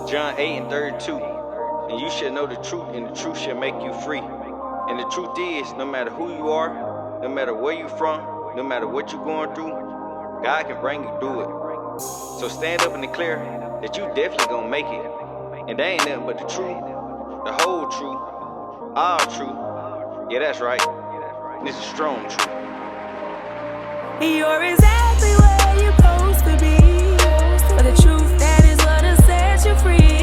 John 8:32. And you shall know the truth, and the truth shall make you free. And the truth is, no matter who you are, no matter where you from, no matter what you're going through, God can bring you through it. So stand up and declare that you definitely gonna make it. And there ain't nothing but the truth, the whole truth, all truth. Yeah, that's right. This is strong truth. You're exactly where you're supposed to be. But the truth, that is what will set you free.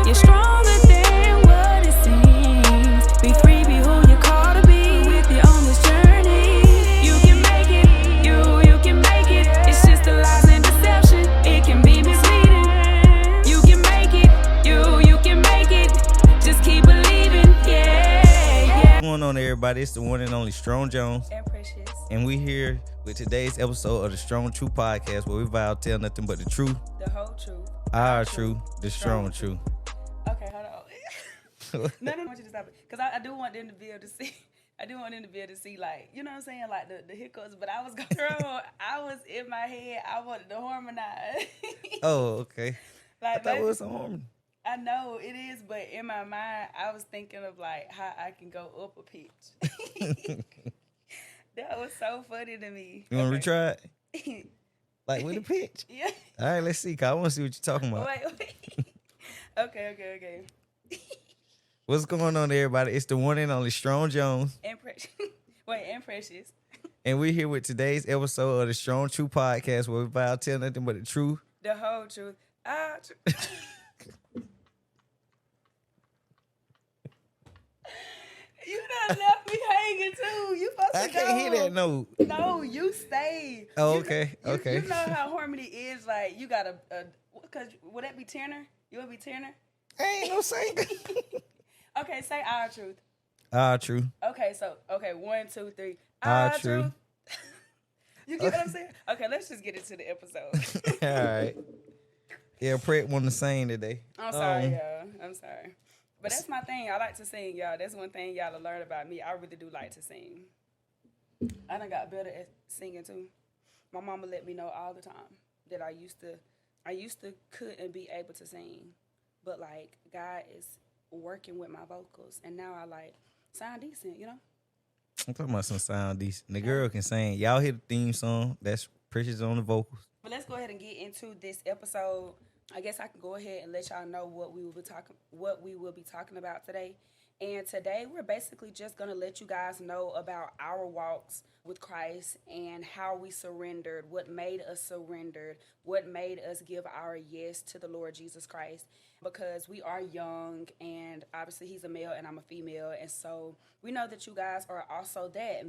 You're stronger than what it seems. Be free, be who you're called to be. With you on this journey, you can make it. You can make it. It's just the lies and deception. It can be misleading. You can make it. You can make it. Just keep believing. Yeah. What's going on, everybody? It's the one and only Strong Jones. And Precious. And we here with today's episode of the Strong Truth Podcast, where we vow to tell nothing but the truth, The whole truth. our truth, the strong truth. Okay, hold on. No, I want you to stop it. Because I do want them to be able to see. I do want them to be able to see, like, you know what I'm saying? Like the hiccups. But I was going through, I was in my head. I wanted to harmonize. Oh, okay. I Like, thought it was a harmony. I know it is, but in my mind, I was thinking of, like, how I can go up a pitch. That was so funny to me. You want to retry it? retry? Like with a pitch? Yeah. All right, let's see, 'cause I want to see what you're talking about. Wait. Okay. What's going on, everybody? It's the one and only Strong Jones. And Precious. Wait, and Precious. And we're here with today's episode of the Strong Truth Podcast, where we vow to tell nothing but the truth. The whole truth. You done left me hanging too. You supposed to I can't hear that note. No, you stay. Oh, You okay, know- okay. You know how harmony is. Like, you got cause would that be tenor? You would be tenor? I ain't no singer. Okay, say our truth. Our truth. Okay, so 1, 2, 3. Our truth. You get what I'm saying? Okay, let's just get into the episode. All right. Yeah, Pret wanted to sing today. I'm sorry, y'all. I'm sorry. But that's my thing. I like to sing, y'all. That's one thing y'all to learn about me. I really do like to sing. I done got better at singing too. My mama let me know all the time that I used to couldn't be able to sing. But like God is working with my vocals, and now I like sound decent, you know? I'm talking about some sound decent. The girl can sing. Y'all hear the theme song. That's Precious on the vocals. But let's go ahead and get into this episode. I guess I can go ahead and let y'all know what we will be talking about today. And today we're basically just gonna let you guys know about our walks with Christ and how we surrendered, what made us surrendered, what made us give our yes to the Lord Jesus Christ. Because we are young, and obviously he's a male and I'm a female, and so we know that you guys are also that.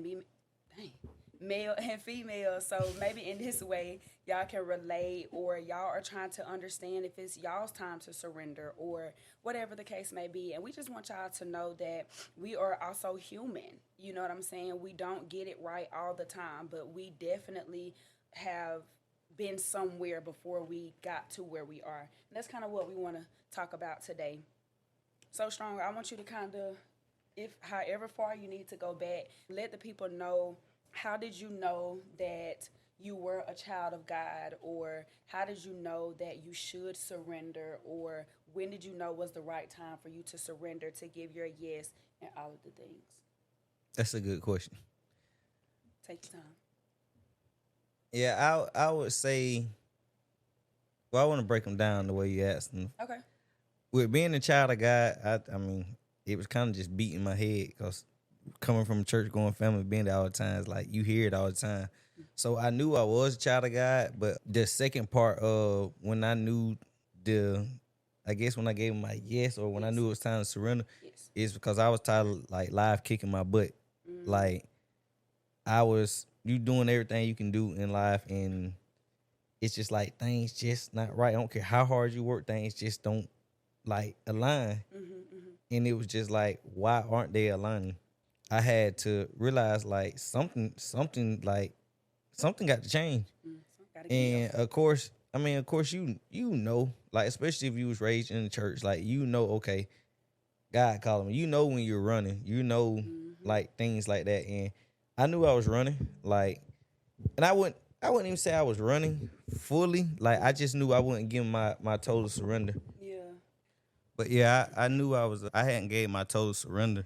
Male and female, so maybe in this way y'all can relate, or y'all are trying to understand if it's y'all's time to surrender or whatever the case may be. And we just want y'all to know that we are also human. You know what I'm saying? We don't get it right all the time, but we definitely have been somewhere before we got to where we are. And that's kind of what we want to talk about today. So Strong, I want you to kind of, if however far you need to go back, let the people know, how did you know that you were a child of God, or how did you know that you should surrender, or when did you know was the right time for you to surrender, to give your yes and all of the things? That's a good question. Take your time. Yeah, I would say, well, I want to break them down the way you asked them. Okay. With being a child of God, I mean, it was kind of just beating my head, because coming from a church-going family, being there all the time, it's like you hear it all the time. So I knew I was a child of God, but the second part of when I knew I guess when I gave him my yes, or when I knew it was time to surrender, is because I was tired of like life kicking my butt. Like you doing everything you can do in life, and it's just like things just not right. I don't care how hard you work, things just don't like align. And it was just like, why aren't they aligning? I had to realize like something got to change. And of course, you know, like, especially if you was raised in the church, like, you know, okay, God calling me. You know when you're running, you know, like things like that. And I knew I was running, like, and I wouldn't even say I was running fully. Like, I just knew I wouldn't give my total surrender. Yeah. But yeah, I knew I hadn't gave my total surrender.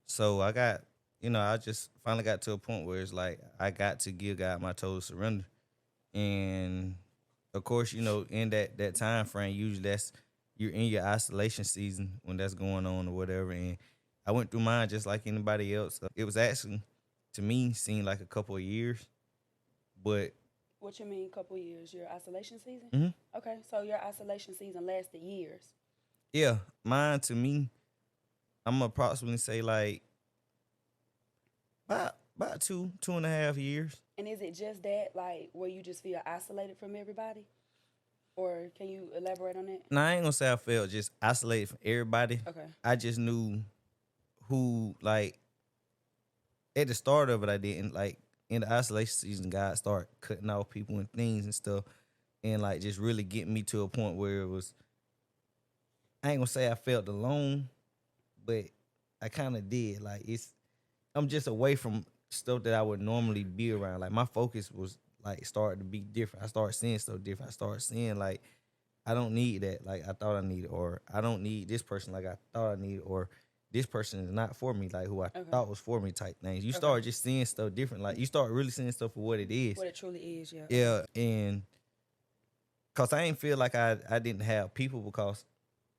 So I got, I just finally got to a point where it's like I got to give God my total surrender. And of course, in that time frame, usually that's you're in your isolation season when that's going on or whatever. And I went through mine just like anybody else. It was actually, to me, seemed like a couple of years, but What you mean, couple years? Your isolation season? mhm, Okay, so your isolation season lasted years. yeah, mine to me, I'm approximately say like about 2.5 years. And is it just that, like, where you just feel isolated from everybody? Or can you elaborate on that? Now I ain't gonna say I felt just isolated from everybody. Okay. I just knew who, like, at the start of it, I didn't like in the isolation season. God started cutting off people and things and stuff, and like just really getting me to a point where it was. I ain't gonna say I felt alone, but I kind of did. Like I'm just away from stuff that I would normally be around. Like my focus was like started to be different. I started seeing stuff different. I started seeing like I don't need that like I thought I needed, or I don't need this person like I thought I needed, or this person is not for me like who I Okay. thought was for me type things. You Okay. start just seeing stuff different. Like you start really seeing stuff for what it is. What it truly is, yeah. Yeah, and cause I ain't feel like I didn't have people, because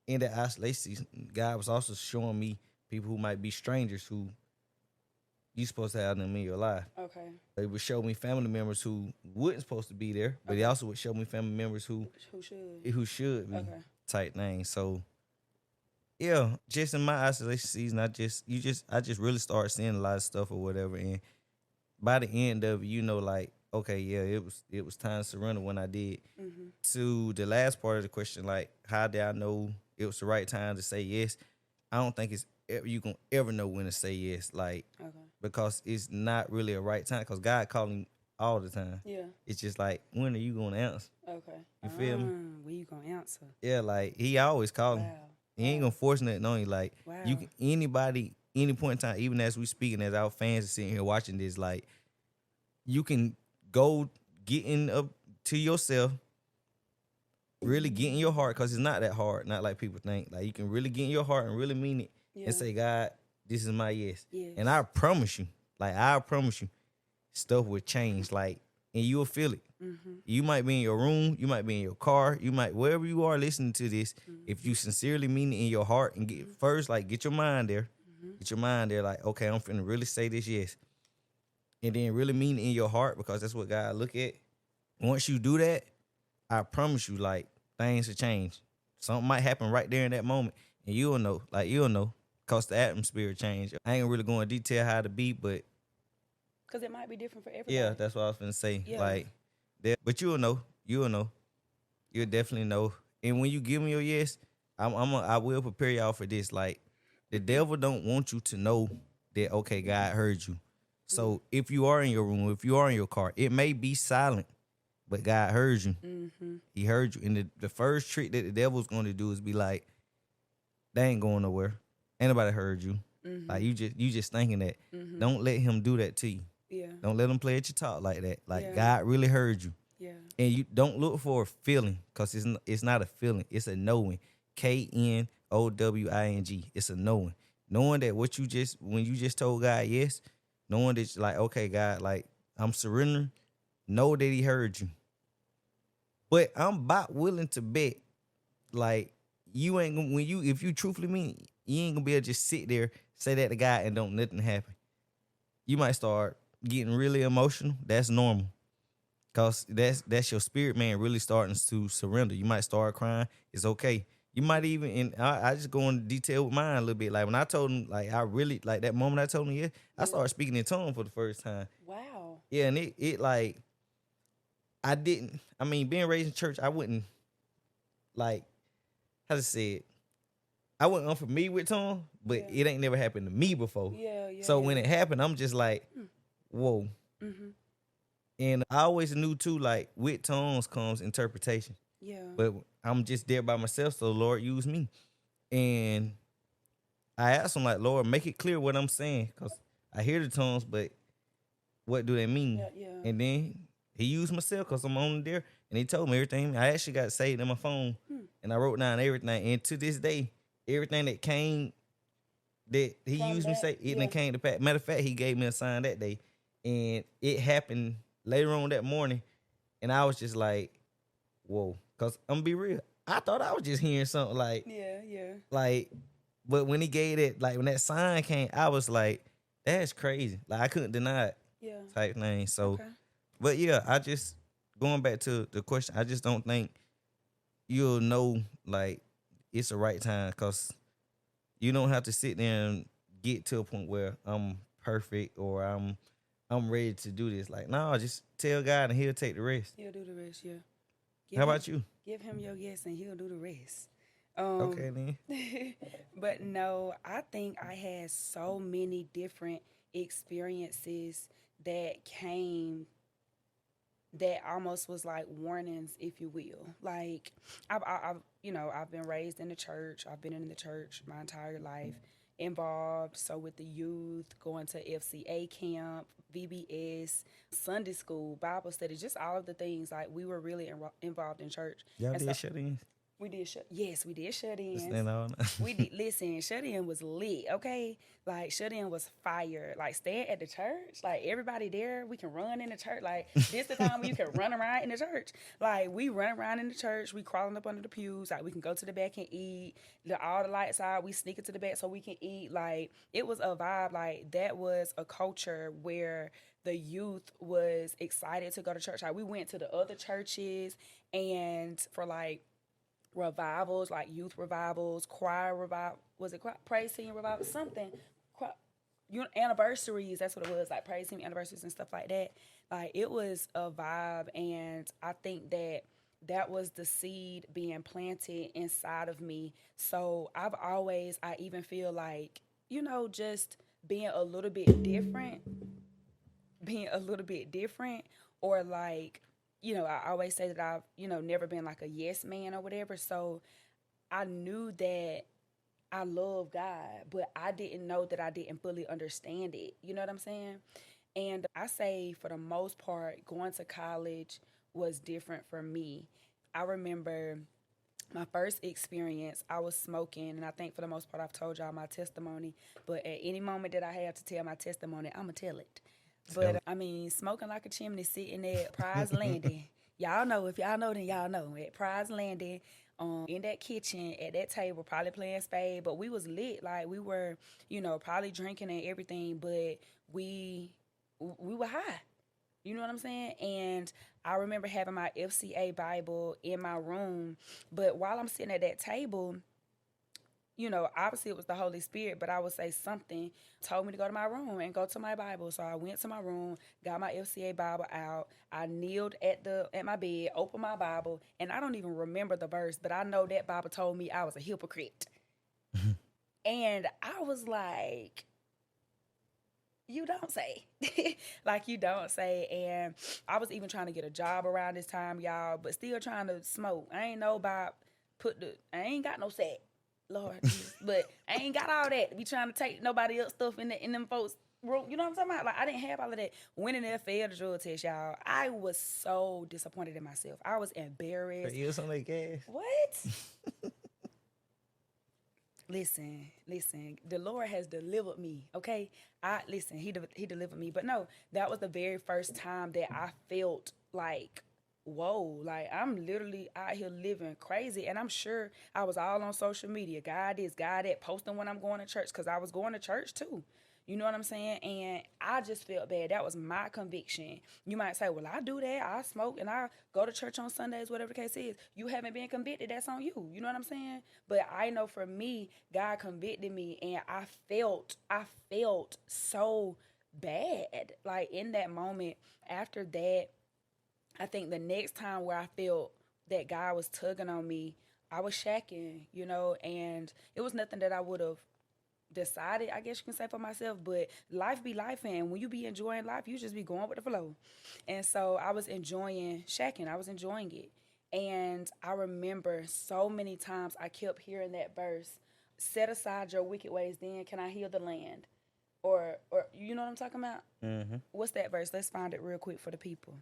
in that isolation season, God was also showing me people who might be strangers who you supposed to have them in your life. Okay. They would show me family members who wasn't supposed to be there, but they also would show me family members who should be Okay. type thing. So yeah, just in my isolation season, I just really started seeing a lot of stuff or whatever. And by the end of it, like, okay, yeah, it was time to surrender when I did. Mm-hmm. To the last part of the question, like, how did I know it was the right time to say yes? I don't think you gonna ever know when to say yes, like, Okay. because it's not really a right time. Because God calling all the time. Yeah. It's just like, when are you gonna answer? Okay. You feel me? When you gonna answer? Yeah, like He always calling. Wow. He ain't gonna force nothing on you. Like Wow. you can anybody, any point in time, even as we speaking, as our fans are sitting here watching this, like you can go get in up to yourself, really get in your heart, because it's not that hard, not like people think. Like you can really get in your heart and really mean it, Yeah. and say, God, this is my yes. Yes. And I promise you, stuff will change. Like, and you'll feel it. Mm-hmm. You might be in your room, you might be in your car, you might wherever you are listening to this. Mm-hmm. If you sincerely mean it in your heart and get your mind there, Mm-hmm. get your mind there. Like, okay, I'm finna really say this yes, and then really mean it in your heart, because that's what God look at. Once you do that, I promise you, like, things will change. Something might happen right there in that moment, and you'll know, cause the atmosphere change. I ain't really going to detail how to be, but Because it might be different for everybody. yeah, that's what I was finna say. Yeah. Like, but you'll know, you'll definitely know. And when you give me your yes, I will prepare y'all for this. Like, the devil don't want you to know that, okay, God heard you. So if you are in your room, if you are in your car, it may be silent, but God heard you. Mm-hmm. He heard you. And the first trick that the devil's going to do is be like, they ain't going nowhere. Ain't nobody heard you. Mm-hmm. Like, you just thinking that. Mm-hmm. Don't let him do that to you. Yeah. Don't let him play at your talk like that. Like, Yeah. God really heard you. Yeah. And you don't look for a feeling, because it's not a feeling. It's a knowing. KNOWING. It's a knowing. Knowing that when you just told God yes, knowing that you're like, okay, God, like, I'm surrendering. Know that He heard you. But I'm about willing to bet, like, you ain't gonna, if you truthfully mean it, you ain't gonna be able to just sit there, say that to God, and don't nothing happen. You might start getting really emotional. That's normal. Cause that's your spirit man really starting to surrender. You might start crying. It's okay. You might even, and I just go into detail with mine a little bit. Like when I told him, like I really, like that moment I told him, yeah, I started speaking in tongues for the first time. Wow. Yeah, and it like, being raised in church, I wouldn't, like, how to say it, I wasn't unfamiliar with tongues, but it ain't never happened to me before. Yeah. So when it happened, I'm just like, whoa. Mm-hmm. And I always knew too, like with tongues comes interpretation. Yeah. But I'm just there by myself, so the Lord use me. And I asked him, like, Lord, make it clear what I'm saying, because I hear the tongues, but what do they mean? Yeah. And then he used my cell because I'm on there, and he told me everything. I actually got saved in my phone, and I wrote down everything. And to this day, everything that came that he From used me that, say it yeah. done came to pass. Matter of fact, he gave me a sign that day, and it happened later on that morning, and I was just like, whoa, because I'm gonna be real. I thought I was just hearing something Yeah, yeah. like, but when he gave it, like when that sign came, I was like, that's crazy. Like I couldn't deny it Yeah. type thing. So, Okay. but yeah, I just going back to the question. I just don't think you'll know like it's the right time because you don't have to sit there and get to a point where I'm perfect or I'm ready to do this. Like, no, just tell God and he'll take the rest. He'll do the rest, yeah. How about you? Give him your yes and he'll do the rest. Okay, then. But no, I think I had so many different experiences that came that almost was like warnings, if you will. Like I've been raised in the church. I've been in the church my entire life, involved. So with the youth, going to FCA camp, VBS, Sunday school, Bible study, just all of the things. Like we were really involved in church. Y'all And did so shut in? we did yes, we did shut ins. Stand on. We did listen, shut in was lit, okay? Like shut in was fire. Like staying at the church, like everybody there, we can run in the church. Like this the time when you can run around in the church. Like we run around in the church, we crawling up under the pews, like we can go to the back and eat. All the lights out, we sneak into the back so we can eat. Like it was a vibe, like that was a culture where the youth was excited to go to church. Like we went to the other churches and for like revivals, like youth revivals, choir revival, was it praise team revival, something, anniversaries, that's what it was, like praise team anniversaries and stuff like that. Like it was a vibe, and I think that that was the seed being planted inside of me. So I even feel like, just being a little bit different, or like, I always say that I've, never been like a yes man or whatever. So I knew that I love God, but I didn't know that I didn't fully understand it. You know what I'm saying? And I say for the most part, going to college was different for me. I remember my first experience, I was smoking, and I think for the most part I've told y'all my testimony, but at any moment that I have to tell my testimony, I'm going to tell it. But I mean, smoking like a chimney, sitting at Prize Landing. Y'all know, if y'all know, then y'all know. At Prize Landing, in that kitchen, at that table, probably playing spade. But we was lit, like we were, probably drinking and everything. But we were high. You know what I'm saying? And I remember having my FCA Bible in my room. But while I'm sitting at that table, obviously it was the Holy Spirit, but I would say something told me to go to my room and go to my Bible. So I went to my room, got my FCA Bible out. I kneeled at my bed, opened my Bible, and I don't even remember the verse, but I know that Bible told me I was a hypocrite. And I was like, you don't say. Like, you don't say. And I was even trying to get a job around this time, y'all, but still trying to smoke. I ain't know about I ain't got no sack. Lord Jesus. But I ain't got all that. Be trying to take nobody else stuff in them folks' room. You know what I'm talking about? Like, I didn't have all of that. Went in there, failed the drug test, y'all. I was so disappointed in myself. I was embarrassed. You was on that gas. What? Listen. The Lord has delivered me. Okay, He delivered me. But no, that was the very first time that I felt like, whoa, like I'm literally out here living crazy. And I'm sure I was all on social media, God this, God that, posting when I'm going to church, because I was going to church too. You know what I'm saying? And I just felt bad. That was my conviction. You might say, well, I do that. I smoke and I go to church on Sundays, whatever the case is. You haven't been convicted. That's on you. You know what I'm saying? But I know for me, God convicted me, and I felt so bad. Like in that moment, after that, I think the next time where I felt that God was tugging on me, I was shacking, and it was nothing that I would have decided, I guess you can say, for myself, but life be life, and when you be enjoying life, you just be going with the flow. And so I was enjoying shacking. I was enjoying it. And I remember so many times I kept hearing that verse, set aside your wicked ways, then can I heal the land? Or you know what I'm talking about? Mm-hmm. What's that verse? Let's find it real quick for the people.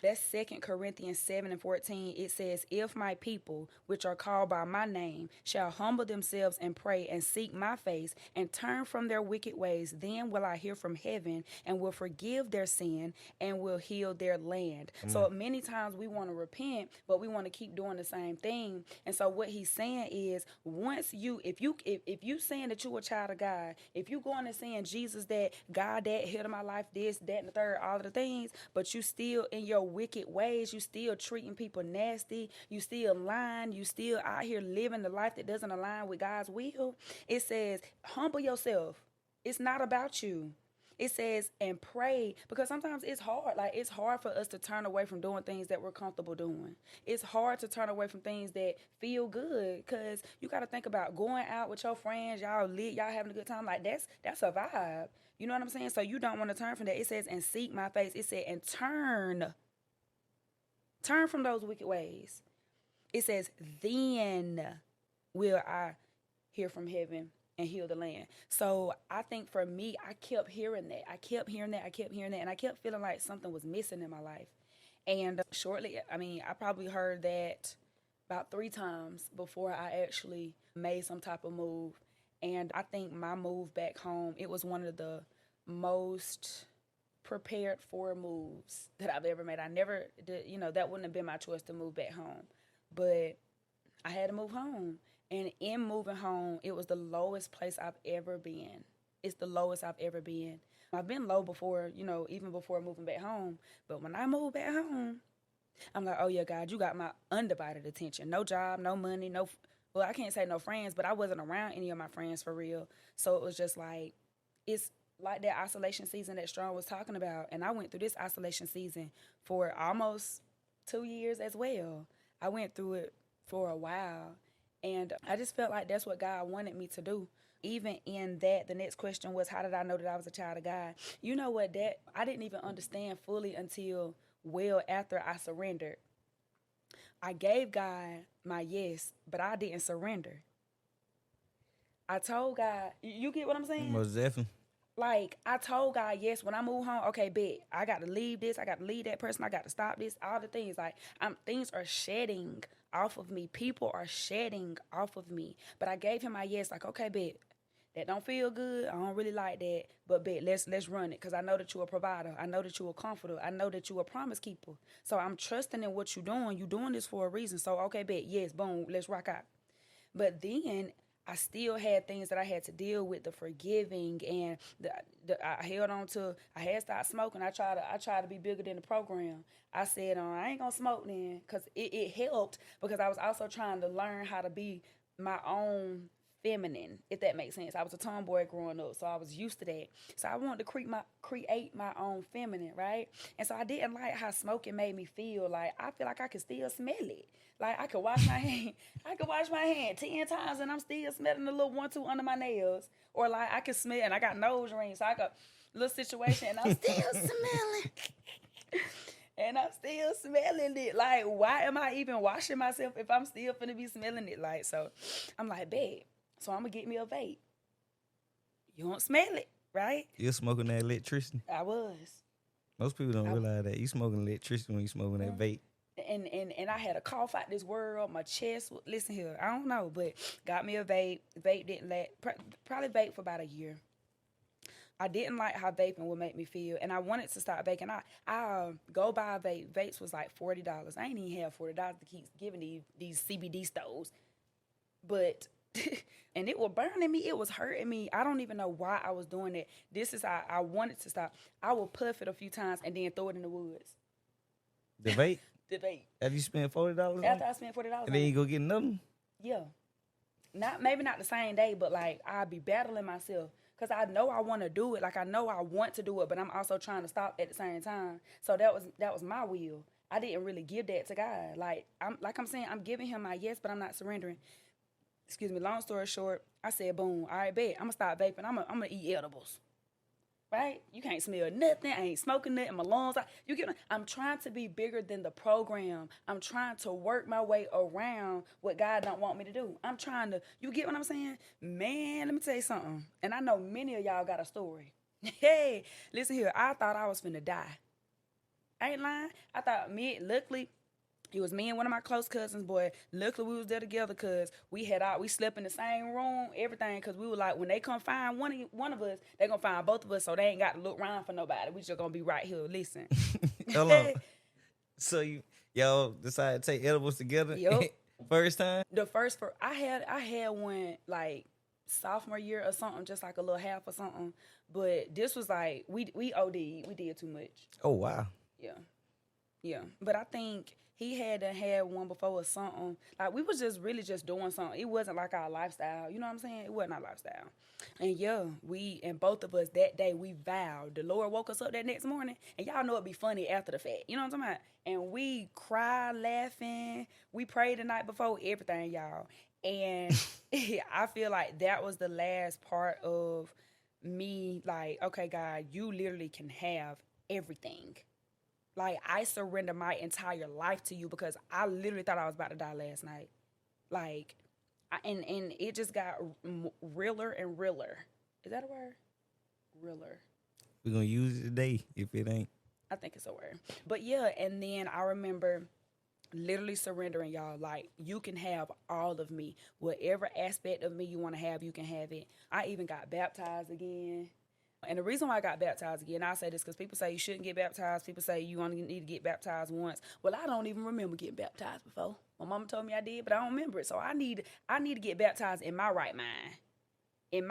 That's 2 Corinthians 7:14. It says, if my people, which are called by my name, shall humble themselves and pray and seek my face and turn from their wicked ways, then will I hear from heaven and will forgive their sin and will heal their land. So many times we want to repent, but we want to keep doing the same thing. And so what he's saying is, once you, if you saying that you a child of God, if you going and saying Jesus, that God, that head of my life, this, that, and the third, all of the things, but you still in your wicked ways, you still treating people nasty, you still lying, you still out here living the life that doesn't align with God's will, it says, humble yourself. It's not about you. It says, and pray, because sometimes it's hard. Like, it's hard for us to turn away from doing things that we're comfortable doing. It's hard to turn away from things that feel good, because you got to think about going out with your friends, y'all lit, y'all having a good time. Like, that's a vibe. You know what I'm saying? So you don't want to turn from that. It says, and seek my face. It said, and turn from those wicked ways. It says, then will I hear from heaven and heal the land. So I think for me, I kept hearing that. And I kept feeling like something was missing in my life. And shortly, I probably heard that about 3 times before I actually made some type of move. And I think my move back home, it was one of the most prepared for moves that I've ever made. I never did, that wouldn't have been my choice to move back home. But I had to move home. And in moving home, it was the lowest place I've ever been. It's the lowest I've ever been. I've been low before, even before moving back home. But when I moved back home, I'm like, oh yeah, God, you got my undivided attention. No job, no money, well, I can't say no friends, but I wasn't around any of my friends for real. So it was just like, it's like that isolation season that Strong was talking about. And I went through this isolation season for almost 2 years as well. I went through it for a while. And I just felt like that's what God wanted me to do. Even in that, the next question was, how did I know that I was a child of God? You know what, that I didn't even understand fully until well after I surrendered. I gave God my yes, but I didn't surrender. I told God, you get what I'm saying? Most definitely. Like, I told God, yes, when I move home, okay, bet, I got to leave this, I got to leave that person, I got to stop this, all the things. Like, things are shedding off of me. People are shedding off of me. But I gave him my yes, like, okay, bet, that don't feel good, I don't really like that, but bet, let's run it, because I know that you're a provider, I know that you're a comforter, I know that you're a promise keeper. So I'm trusting in what you're doing this for a reason. So, okay, bet, yes, boom, let's rock out. But then I still had things that I had to deal with, the forgiving, and I held on to. I had stopped smoking. I tried to be bigger than the program. I said, I ain't gonna smoke then, because it helped, because I was also trying to learn how to be my own feminine, if that makes sense. I was a tomboy growing up, so I was used to that. So I wanted to create my own feminine, right? And so I didn't like how smoking made me feel. Like, I feel like I could still smell it. Like, I could wash my hand. I could wash my hand 10 times and I'm still smelling a little 1-2 under my nails. Or like, I could smell, and I got nose rings, so I got little situation and I'm still smelling. And I'm still smelling it. Like, why am I even washing myself if I'm still finna be smelling it? Like, so I'm like, babe, so I'm gonna get me a vape. You won't smell it, right? You're smoking that electricity. I was. Most people don't realize that. You smoking electricity when you smoking that vape. And I had a cough out this world. My chest, listen here, I don't know, but got me a vape. Vape didn't probably vape for about a year. I didn't like how vaping would make me feel, and I wanted to stop vaping. I go buy a vape. Vapes was like $40. I ain't even have $40 to keep giving these CBD stores. But, and it was burning me. It was hurting me. I don't even know why I was doing it. This is how I wanted to stop. I would puff it a few times and then throw it in the woods. The vape? The vape. Have you spent $40? After I spent $40. And then you go get another one? Yeah. Maybe not the same day, but like, I'll be battling myself. Because I know I want to do it. Like, I know I want to do it, but I'm also trying to stop at the same time. So that was my will. I didn't really give that to God. Like I'm saying, I'm giving him my yes, but I'm not surrendering. Excuse me, long story short, I said, boom, all right, bet, I'm going to stop vaping. I'm going to eat edibles. Right? You can't smell nothing. I ain't smoking nothing. My lungs. I'm trying to be bigger than the program. I'm trying to work my way around what God don't want me to do. I'm trying to, you get what I'm saying? Man, let me tell you something. And I know many of y'all got a story. Hey, listen here. I thought I was finna die. I ain't lying. I thought luckily, it was me and one of my close cousins, boy. Luckily, we was there together because we slept in the same room, everything. Because we were like, when they come find one of us, they gonna find both of us, so they ain't got to look around for nobody. We just gonna be right here, listen. Hold on. So y'all decided to take edibles together? Yup. First time? The first for I had one like sophomore year or something, just like a little half or something. But this was like we OD, we did too much. Oh wow. Yeah. Yeah, but I think he had one before or something. Like we was just really just doing something. It wasn't like our lifestyle. You know what I'm saying? It wasn't our lifestyle. And yeah, both of us that day we vowed. The Lord woke us up that next morning, and y'all know it'd be funny after the fact. You know what I'm talking about? And we cried, laughing. We prayed the night before, everything, y'all. And I feel like that was the last part of me. Like, okay, God, you literally can have everything. Like, I surrender my entire life to you because I literally thought I was about to die last night. Like, and it just got realer and realer. Is that a word? Realer. We're going to use it today if it ain't. I think it's a word. But yeah, and then I remember literally surrendering, y'all. Like, you can have all of me. Whatever aspect of me you want to have, you can have it. I even got baptized again. And the reason why I got baptized again, I say this because people say you shouldn't get baptized. People say you only need to get baptized once. Well, I don't even remember getting baptized before. My mama told me I did, but I don't remember it. So I need to get baptized in my right mind, in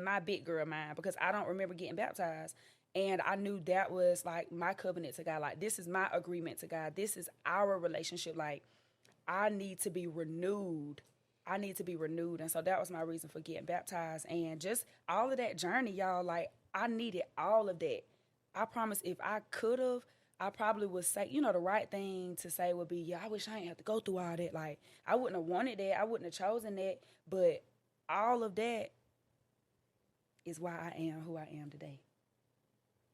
my big girl mind, because I don't remember getting baptized. And I knew that was like my covenant to God. Like, this is my agreement to God. This is our relationship. Like, I need to be renewed. And so that was my reason for getting baptized. And just all of that journey, y'all, like, I needed all of that. I promise if I could have, I probably would say, the right thing to say would be, yeah, I wish I didn't have to go through all that. Like, I wouldn't have wanted that. I wouldn't have chosen that. But all of that is why I am who I am today.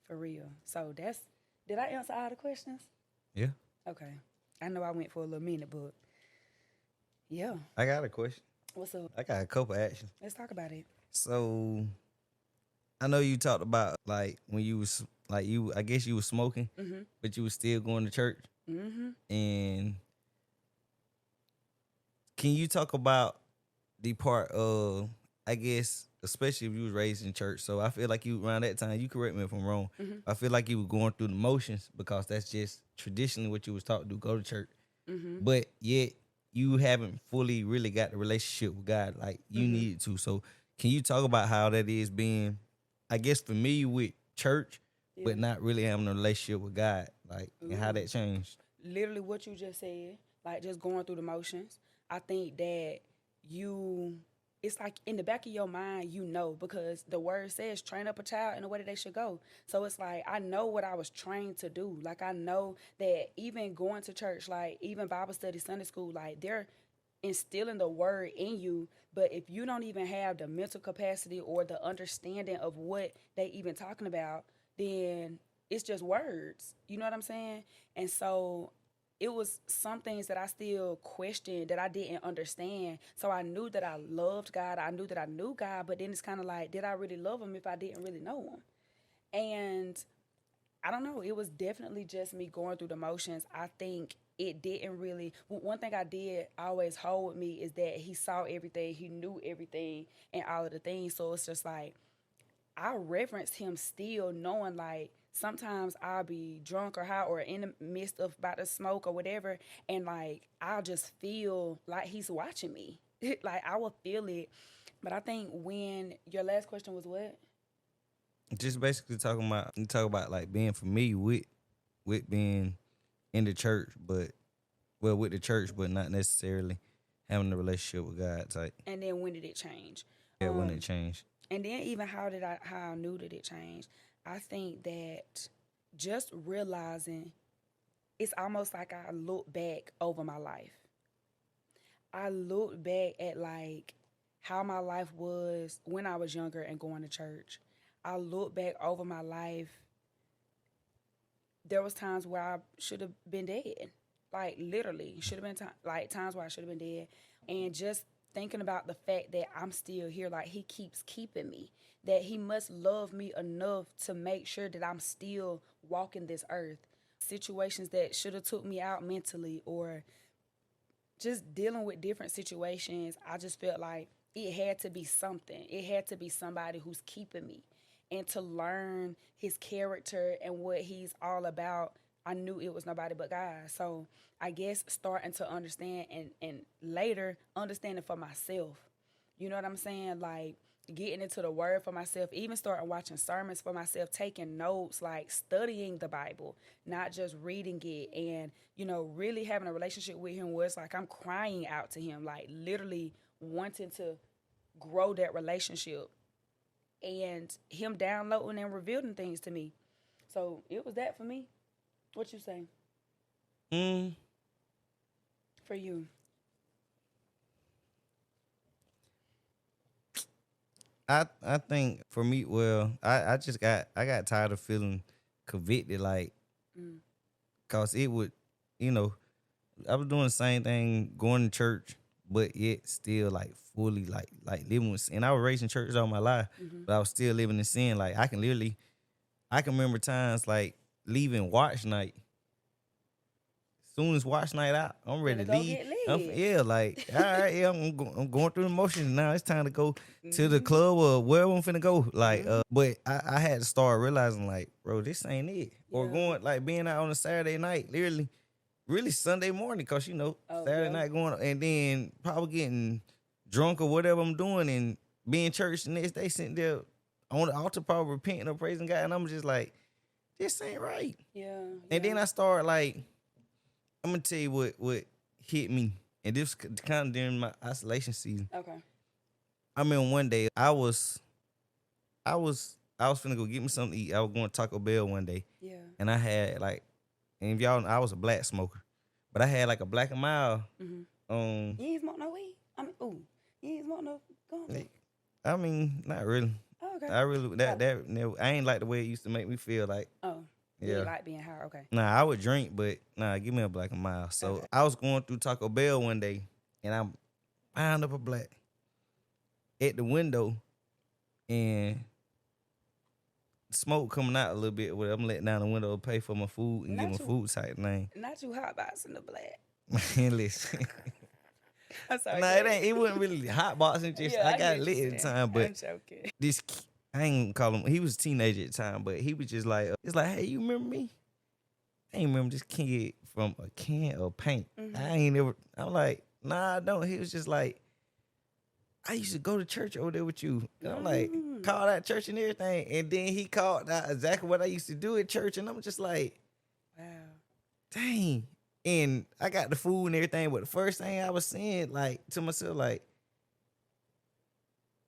For real. So did I answer all the questions? Yeah. Okay. I know I went for a little minute, but yeah. I got a question. What's up? I got a couple actions. Let's talk about it. So, I know you talked about, like, when you was, like, I guess you was smoking, but you was still going to church. Mm-hmm. And can you talk about the part of, I guess, especially if you was raised in church. So I feel like you, around that time, you correct me if I'm wrong, I feel like you were going through the motions because that's just traditionally what you was taught to do, go to church. But yet, you haven't fully really got the relationship with God like you needed to. So can you talk about how that is being, I guess, familiar with church, but not really having a relationship with God, like, and how that changed? Literally what you just said, like just going through the motions. I think that it's like in the back of your mind, because the word says train up a child in the way that they should go. So it's like, I know what I was trained to do. Like, I know that even going to church, like even Bible study, Sunday school, like they're instilling the word in you. But if you don't even have the mental capacity or the understanding of what they even talking about, then it's just words. You know what I'm saying? And so it was some things that I still questioned, that I didn't understand. So I knew that I loved God. I knew that I knew God, but then it's kind of like, did I really love him if I didn't really know him? And I don't know. It was definitely just me going through the motions. I think it didn't really. One thing I did always hold with me is that he saw everything, he knew everything, and all of the things. So it's just like, I reverenced him still, knowing like sometimes I'll be drunk or high or in the midst of about to smoke or whatever, and like I'll just feel like he's watching me. Like, I will feel it. But I think when your last question was what? Just basically talk about like being familiar with being in the church, but with the church, but not necessarily having a relationship with God type. And then when did it change? Yeah, when it changed. And then even how I knew that it changed. I think that just realizing, it's almost like I look back over my life. I look back at like how my life was when I was younger and going to church. I look back over my life. There was times where I should have been dead. Like, literally, should have been times where I should have been dead. And just thinking about the fact that I'm still here, like he keeps keeping me, that he must love me enough to make sure that I'm still walking this earth. situations that should have took me out mentally, or just dealing with different situations, I just felt like it had to be something. It had to be somebody who's keeping me. And to learn his character and what he's all about, I knew it was nobody but God. So I guess starting to understand, and later understanding for myself. You know what I'm saying? Like getting into the word for myself, even starting watching sermons for myself, taking notes, like studying the Bible, not just reading it, and really having a relationship with him where it's like I'm crying out to him, like literally wanting to grow that relationship, and him downloading and revealing things to me. So it was that for me. What you say? For you? I think for me, well, I got tired of feeling convicted, like, cause it would, you know, I was doing the same thing, going to church, but yet still like fully like living with sin. I was raised in church all my life, but I was still living in sin. Like I can remember times like leaving watch night. Soon as watch night out, I'm ready to Go leave. get lit. Yeah, like all right, yeah, I'm going through the motions now. It's time to go to the club or wherever I'm finna go. Like, but I had to start realizing, like, bro, this ain't it. Or going like being out on a Saturday night, literally, really Sunday morning, cause Saturday night going, and then probably getting drunk or whatever I'm doing, and being church the next day sitting there on the altar, probably repenting or praising God, and I'm just like, this ain't right. Yeah. And then I start like. I'm gonna tell you what hit me, and this was kind of during my isolation season. Okay. I remember one day I was finna go get me something to eat. I was going to Taco Bell one day, Yeah. and I had like, and if y'all know, I was a black smoker, but I had like a Black and Mild. You ain't smoke no weed. You ain't smoke no gum. I mean, not really. Oh, okay. I really I ain't like the way it used to make me feel. Like, Oh. Yeah. You like being high. Okay. Nah, I would drink, but nah, give me a Black and Mild. So Okay. I was going through Taco Bell one day, and I'm buying up a black at the window, and smoke coming out a little bit. Where I'm letting down the window to pay for my food and get my food type thing. Not you hot boxing the black. Man, listen. I'm sorry. Nah, it wasn't really hot boxing. Just I got lit at the time, but I'm joking. this I ain't call him. He was a teenager at the time, but he was just like, it's like, hey, you remember me? I ain't remember this kid from a can of paint. I'm like, nah, I don't. He was just like, I used to go to church over there with you. And I'm like, called out church and everything. And then he called out exactly what I used to do at church. And I'm just like, wow, dang. And I got the food and everything. But the first thing I was saying, like, to myself, like,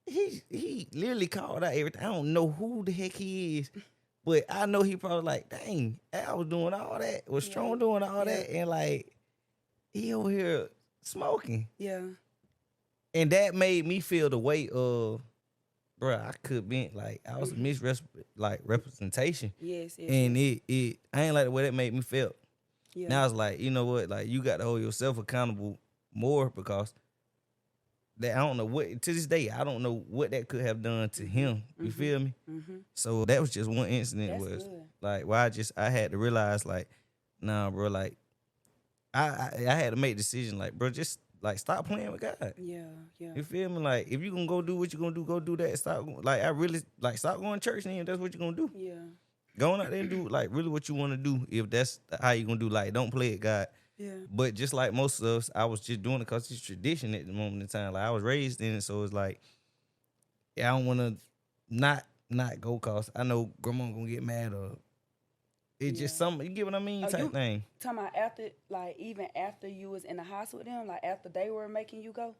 he literally called out everything. I don't know who the heck he is. But I know he probably like, dang, I was doing all that, was strong doing all that, and like, he over here smoking. Yeah. And that made me feel the weight of, bro, I could be like, I was representation. Yes. And it I ain't like the way that made me feel. Yeah. Now it's like, you know what, like you got to hold yourself accountable more, because that I don't know what, to this day, I don't know what that could have done to him. You feel me? So that was just one incident. That's was good. like, where I had to realize, like, nah, bro, like, I had to make a decision, like, bro, just like stop playing with God. Yeah. You feel me? Like, if you gonna go do what you gonna do, go do that. Stop, like, I really, like, stop going to church then if that's what you gonna do. Yeah. Going out there and do, like, really what you want to do, if that's how you gonna do. Like, don't play it, God. Yeah. But just like most of us, I was just doing it because it's tradition at the moment in time. Like, I was raised in it, so it's like, yeah, I don't want to not go, cause I know grandma gonna get mad, or it's just something, you get what I mean, type thing. Talking about after, like, even after you was in the house with them, like after they were making you go?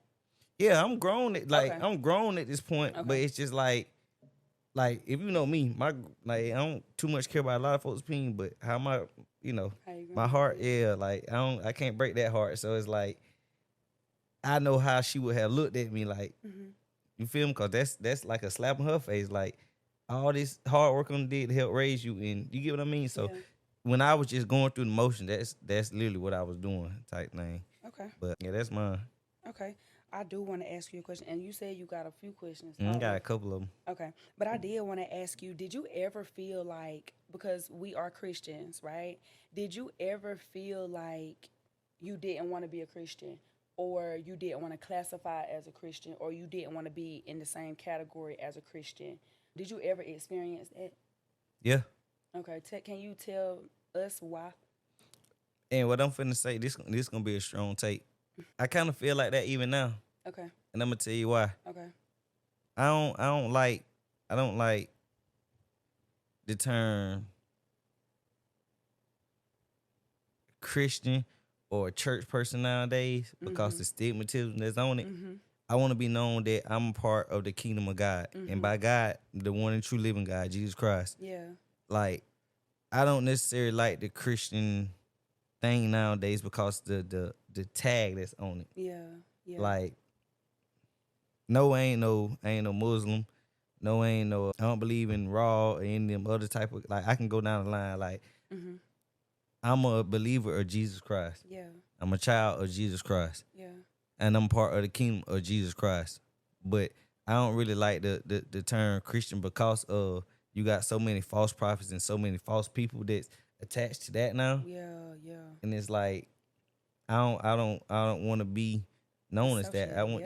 Yeah, I'm grown I'm grown at this point, but it's just like if you know me, I don't too much care about a lot of folks' opinion, but how my my heart, like I can't break that heart. So it's like, I know how she would have looked at me, like, you feel me? Cause that's like a slap in her face, like all this hard work I did to help raise you, and you get what I mean. So when I was just going through the motion, that's literally what I was doing, type thing. Okay. But yeah, that's mine. Okay. I do want to ask you a question, and you said you got a few questions. I got a couple of them. Okay. But I did want to ask you, did you ever feel like because we are Christians, right? Did you ever feel like you didn't want to be a Christian, or you didn't want to classify as a Christian, or you didn't want to be in the same category as a Christian? Did you ever experience that? Yeah. Okay, can you tell us why? And what I'm finna say, this gonna be a strong take. I kind of feel like that even now, Okay, and I'm gonna tell you why. okay, I don't like the term Christian or church person nowadays because the stigmatism that's on it. I want to be known that I'm a part of the kingdom of God, and by God, the one and true living God, Jesus Christ. yeah, Like, I don't necessarily like the Christian thing nowadays because the tag that's on it. yeah, yeah. Like, no, I ain't no Muslim. No, I ain't no. I don't believe in raw or any of them other type of, like, I can go down the line. Like, I'm a believer of Jesus Christ. Yeah, I'm a child of Jesus Christ, yeah, and I'm part of the kingdom of Jesus Christ. But I don't really like the term Christian because of you got so many false prophets and so many false people that's attached to that now. yeah, yeah. And it's like I don't want to be known as that. I want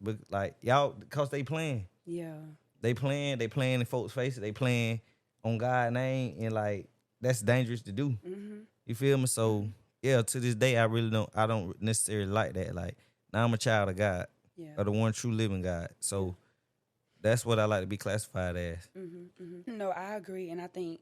but like y'all, because they playing. Yeah. They playing in folks' faces. They playing on God's name, and like that's dangerous to do. You feel me? So yeah, to this day, I don't necessarily like that. Like, now I'm a child of God, Yeah. of the one true living God. So that's what I like to be classified as. No, I agree, and I think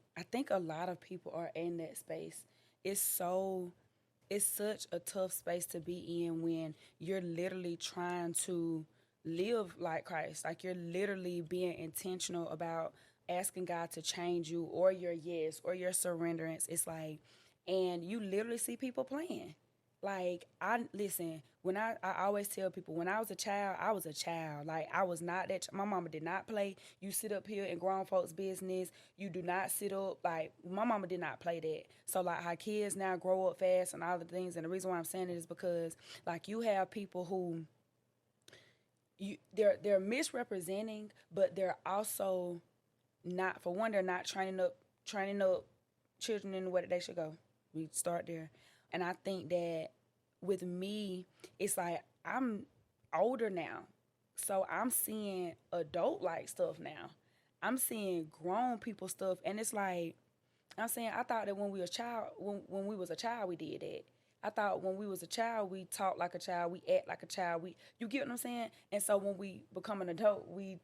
a lot of people are in that space. It's such a tough space to be in when you're literally trying to live like Christ. Like, you're literally being intentional about asking God to change you, or your yes, or your surrenderance. It's like, and you literally see people playing. Like, when I always tell people, when I was a child, I was a child. Like, I was not that. My mama did not play. You sit up here in grown folks' business. You do not sit up. Like, my mama did not play that. So, like, how kids now grow up fast and all the things. And the reason why I'm saying it is because, like, you have people who they're misrepresenting, but they're also not. For one, they're not training up children in the way that they should go. We start there. And I think that with me, it's like I'm older now. So I'm seeing adult-like stuff now. I'm seeing grown people stuff. And it's like, I'm saying, I thought that when we was a child, we did that. I thought when we was a child, we talked like a child, we act like a child. You get what I'm saying? And so when we become an adult, we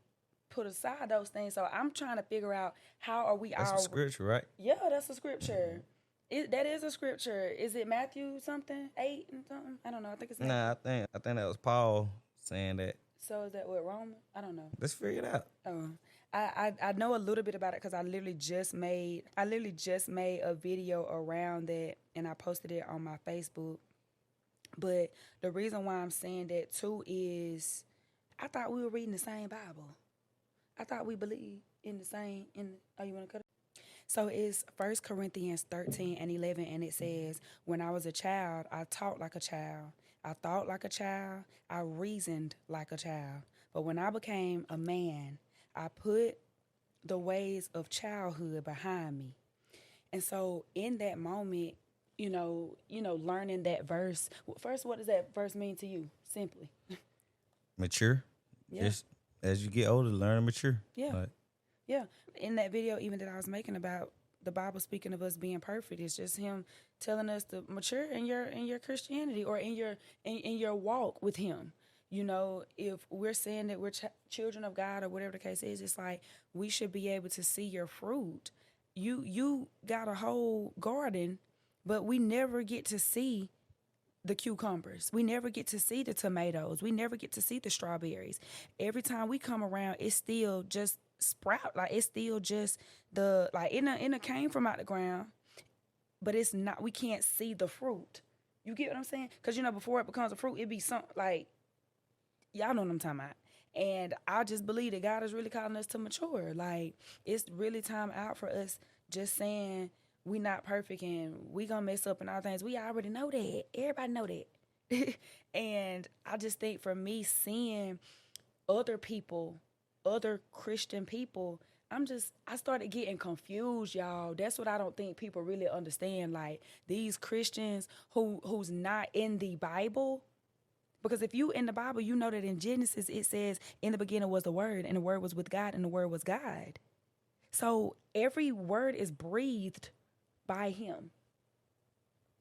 put aside those things. So I'm trying to figure out, how are we That's all... a scripture, right? Yeah, that's a scripture. That is a scripture. Is it Matthew something? 8 and something? I don't know. I think it's Matthew. Nah, I think that was Paul saying that. So is that what, Rome? I don't know. Let's figure it out. Oh, I know a little bit about it because I literally just made a video around that, and I posted it on my Facebook. But the reason why I'm saying that too is I thought we were reading the same Bible. I thought we believed in the same. Oh, you want to cut it? So it's 1 Corinthians 13 and 11, and it says, when I was a child, I talked like a child. I thought like a child. I reasoned like a child. But when I became a man, I put the ways of childhood behind me. And so in that moment, learning that verse. First, what does that verse mean to you? Simply. Mature. Yeah. Just as you get older, learn to mature. Yeah. Like, yeah. In that video, even that I was making about the Bible speaking of us being perfect, it's just him telling us to mature in your Christianity, or in your walk with him. If we're saying that we're children of God, or whatever the case is, it's like we should be able to see your fruit. You got a whole garden, but we never get to see the cucumbers. We never get to see the tomatoes. We never get to see the strawberries. Every time we come around, it's still just sprout. Like, it's still just it came from out the ground, but it's not. We can't see the fruit. You get what I'm saying? Because before it becomes a fruit, it be something like, y'all know what I'm talking about. And I just believe that God is really calling us to mature. Like, it's really time out for us just saying we not perfect and we gonna mess up and all things. We already know that. Everybody know that. And I just think, for me, seeing other people, other Christian people, I started getting confused, y'all. That's what I don't think people really understand. Like these Christians who's not in the Bible. Because if you in the Bible, you know that in Genesis it says, in the beginning was the Word, and the Word was with God, and the Word was God. So every word is breathed by Him.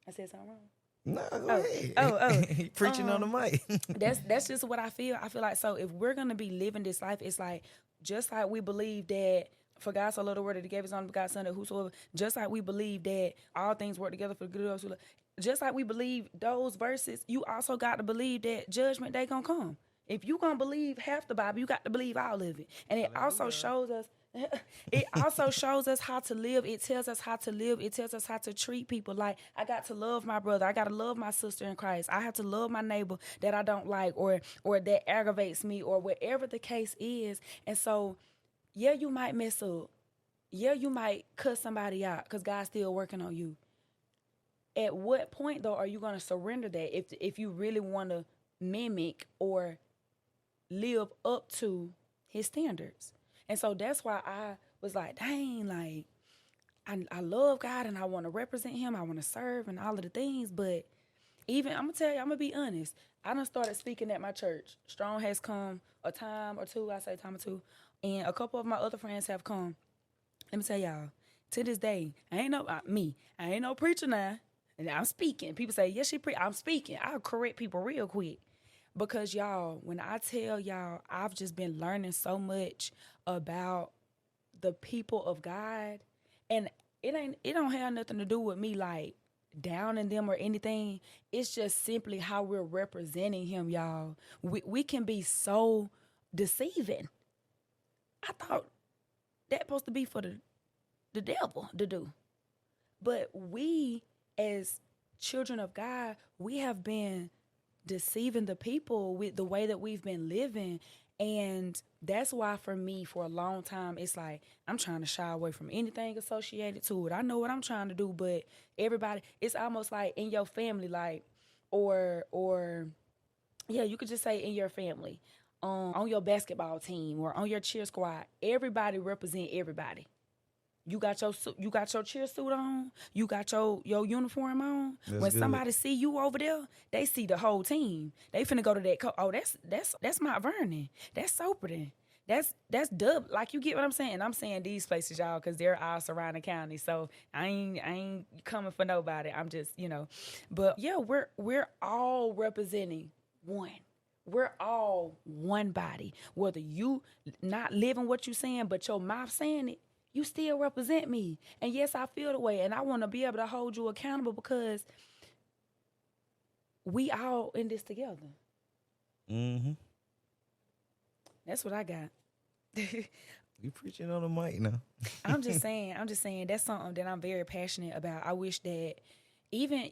I said something wrong? No, go ahead. Oh. Preaching on the mic. That's just what I feel. I feel like, so if we're gonna be living this life, it's like, just like we believe that for God so loved the world that He gave His only begotten Son, that whosoever, just like we believe that all things work together for the good of those who love, just like we believe those verses, you also got to believe that judgment day gonna come. If you gonna believe half the Bible, you got to believe all of it. And it also shows us it also shows us how to live. It tells us how to live. It tells us how to treat people. Like, I got to love my brother. I got to love my sister in Christ. I have to love my neighbor that I don't like, or that aggravates me, or whatever the case is. And so, yeah, you might mess up. Yeah, you might cuss somebody out because God's still working on you. At what point, though, are you going to surrender that if you really want to mimic or live up to His standards? And so that's why I was like, dang, like, I love God and I want to represent Him. I want to serve and all of the things. But even, I'm going to tell you, I'm going to be honest. I done started speaking at my church. Strong has come a time or two, I say time or two. And a couple of my other friends have come. Let me tell y'all, to this day, I ain't no preacher now. And I'm speaking. People say, yes, I'm speaking. I'll correct people real quick. Because, y'all, when I tell y'all, I've just been learning so much about the people of God. And it don't have nothing to do with me, like, downing them or anything. It's just simply how we're representing Him, y'all. We can be so deceiving. I thought that's supposed to be for the devil to do. But we, as children of God, we have been deceiving the people with the way that we've been living. And that's why, for me, for a long time, it's like I'm trying to shy away from anything associated to it. I know what I'm trying to do, but everybody, it's almost like in your family, like, or yeah, you could just say in your family, on your basketball team or on your cheer squad, everybody represent everybody. You got your cheer suit on. You got your uniform on. That's when good. Somebody see you over there, they see the whole team. They finna go to that. That's Mount Vernon. That's Soperton. That's Dub. Like, you get what I'm saying? I'm saying these places, y'all, because they're all surrounding counties. So I ain't coming for nobody. I'm just, But yeah, we're all representing one. We're all one body. Whether you not living what you saying, but your mouth saying it, you still represent me. And yes, I feel the way. And I want to be able to hold you accountable because we all in this together. Mm-hmm. That's what I got. You preaching on the mic now. I'm just saying that's something that I'm very passionate about. I wish that even,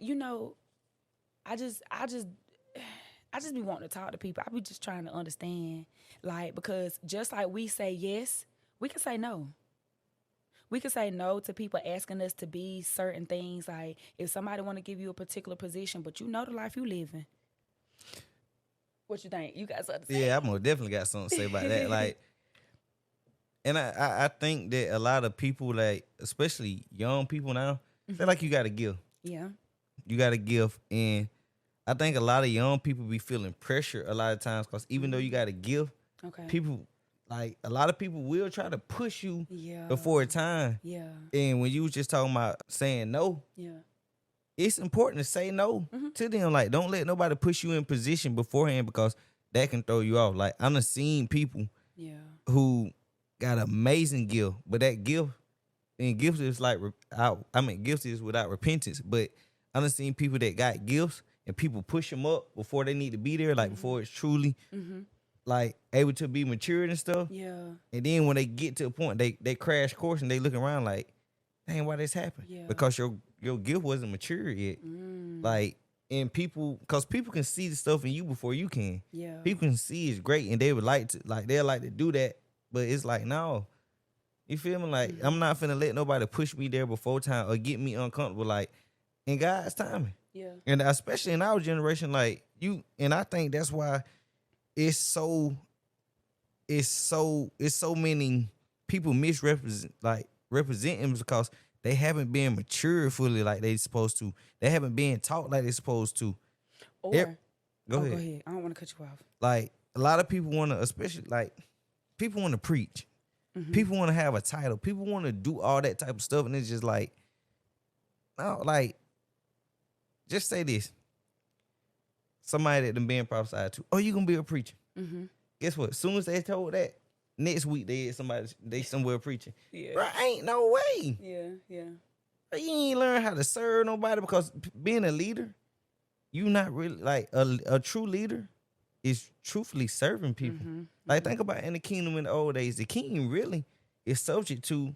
I just be wanting to talk to people. I be just trying to understand, like, because just like we say yes, we can say no. We can say no to people asking us to be certain things. Like, if somebody want to give you a particular position, but you know the life you living. What you think? You got something to say? Yeah, I most definitely got something to say about that. Like, and I think that a lot of people, like, especially young people now, feel like you got to give. Yeah. You got to give. And I think a lot of young people be feeling pressure a lot of times because even though you got to give, people, like, a lot of people will try to push you before time. Yeah. And when you was just talking about saying no, it's important to say no to them. Like, don't let nobody push you in position beforehand because that can throw you off. Like, I done seen people who got amazing gift, but that gift, and gifts is like, gifts is without repentance. But I done seen people that got gifts and people push them up before they need to be there, like before it's truly like able to be matured and stuff. Yeah. And then when they get to a point, they crash course and they look around like, dang, why this happened? Yeah. Because your gift wasn't mature yet. Like, and because people can see the stuff in you before you can. Yeah. People can see it's great and they would like to, like, they'll like to do that. But it's like, no. You feel me? Like, I'm not finna let nobody push me there before time or get me uncomfortable. Like, in God's timing. Yeah. And especially in our generation, like, and I think that's why it's so many people represent him because they haven't been mature fully like they supposed to. They haven't been taught like they supposed to. Or Go Go ahead. ahead. I don't want to cut you off. Like a lot of people want to, especially like people want to preach. People want to have a title. People want to do all that type of stuff, and it's just like, no, like, just say this. Somebody that done been prophesied to, oh, you gonna be a preacher. Guess what? As soon as they told that, next week they somewhere preaching. Yeah. Bro, ain't no way. Yeah. Bro, you ain't learn how to serve nobody because being a leader, you not really like a true leader is truthfully serving people. Like think about in the kingdom in the old days, the king really is subject to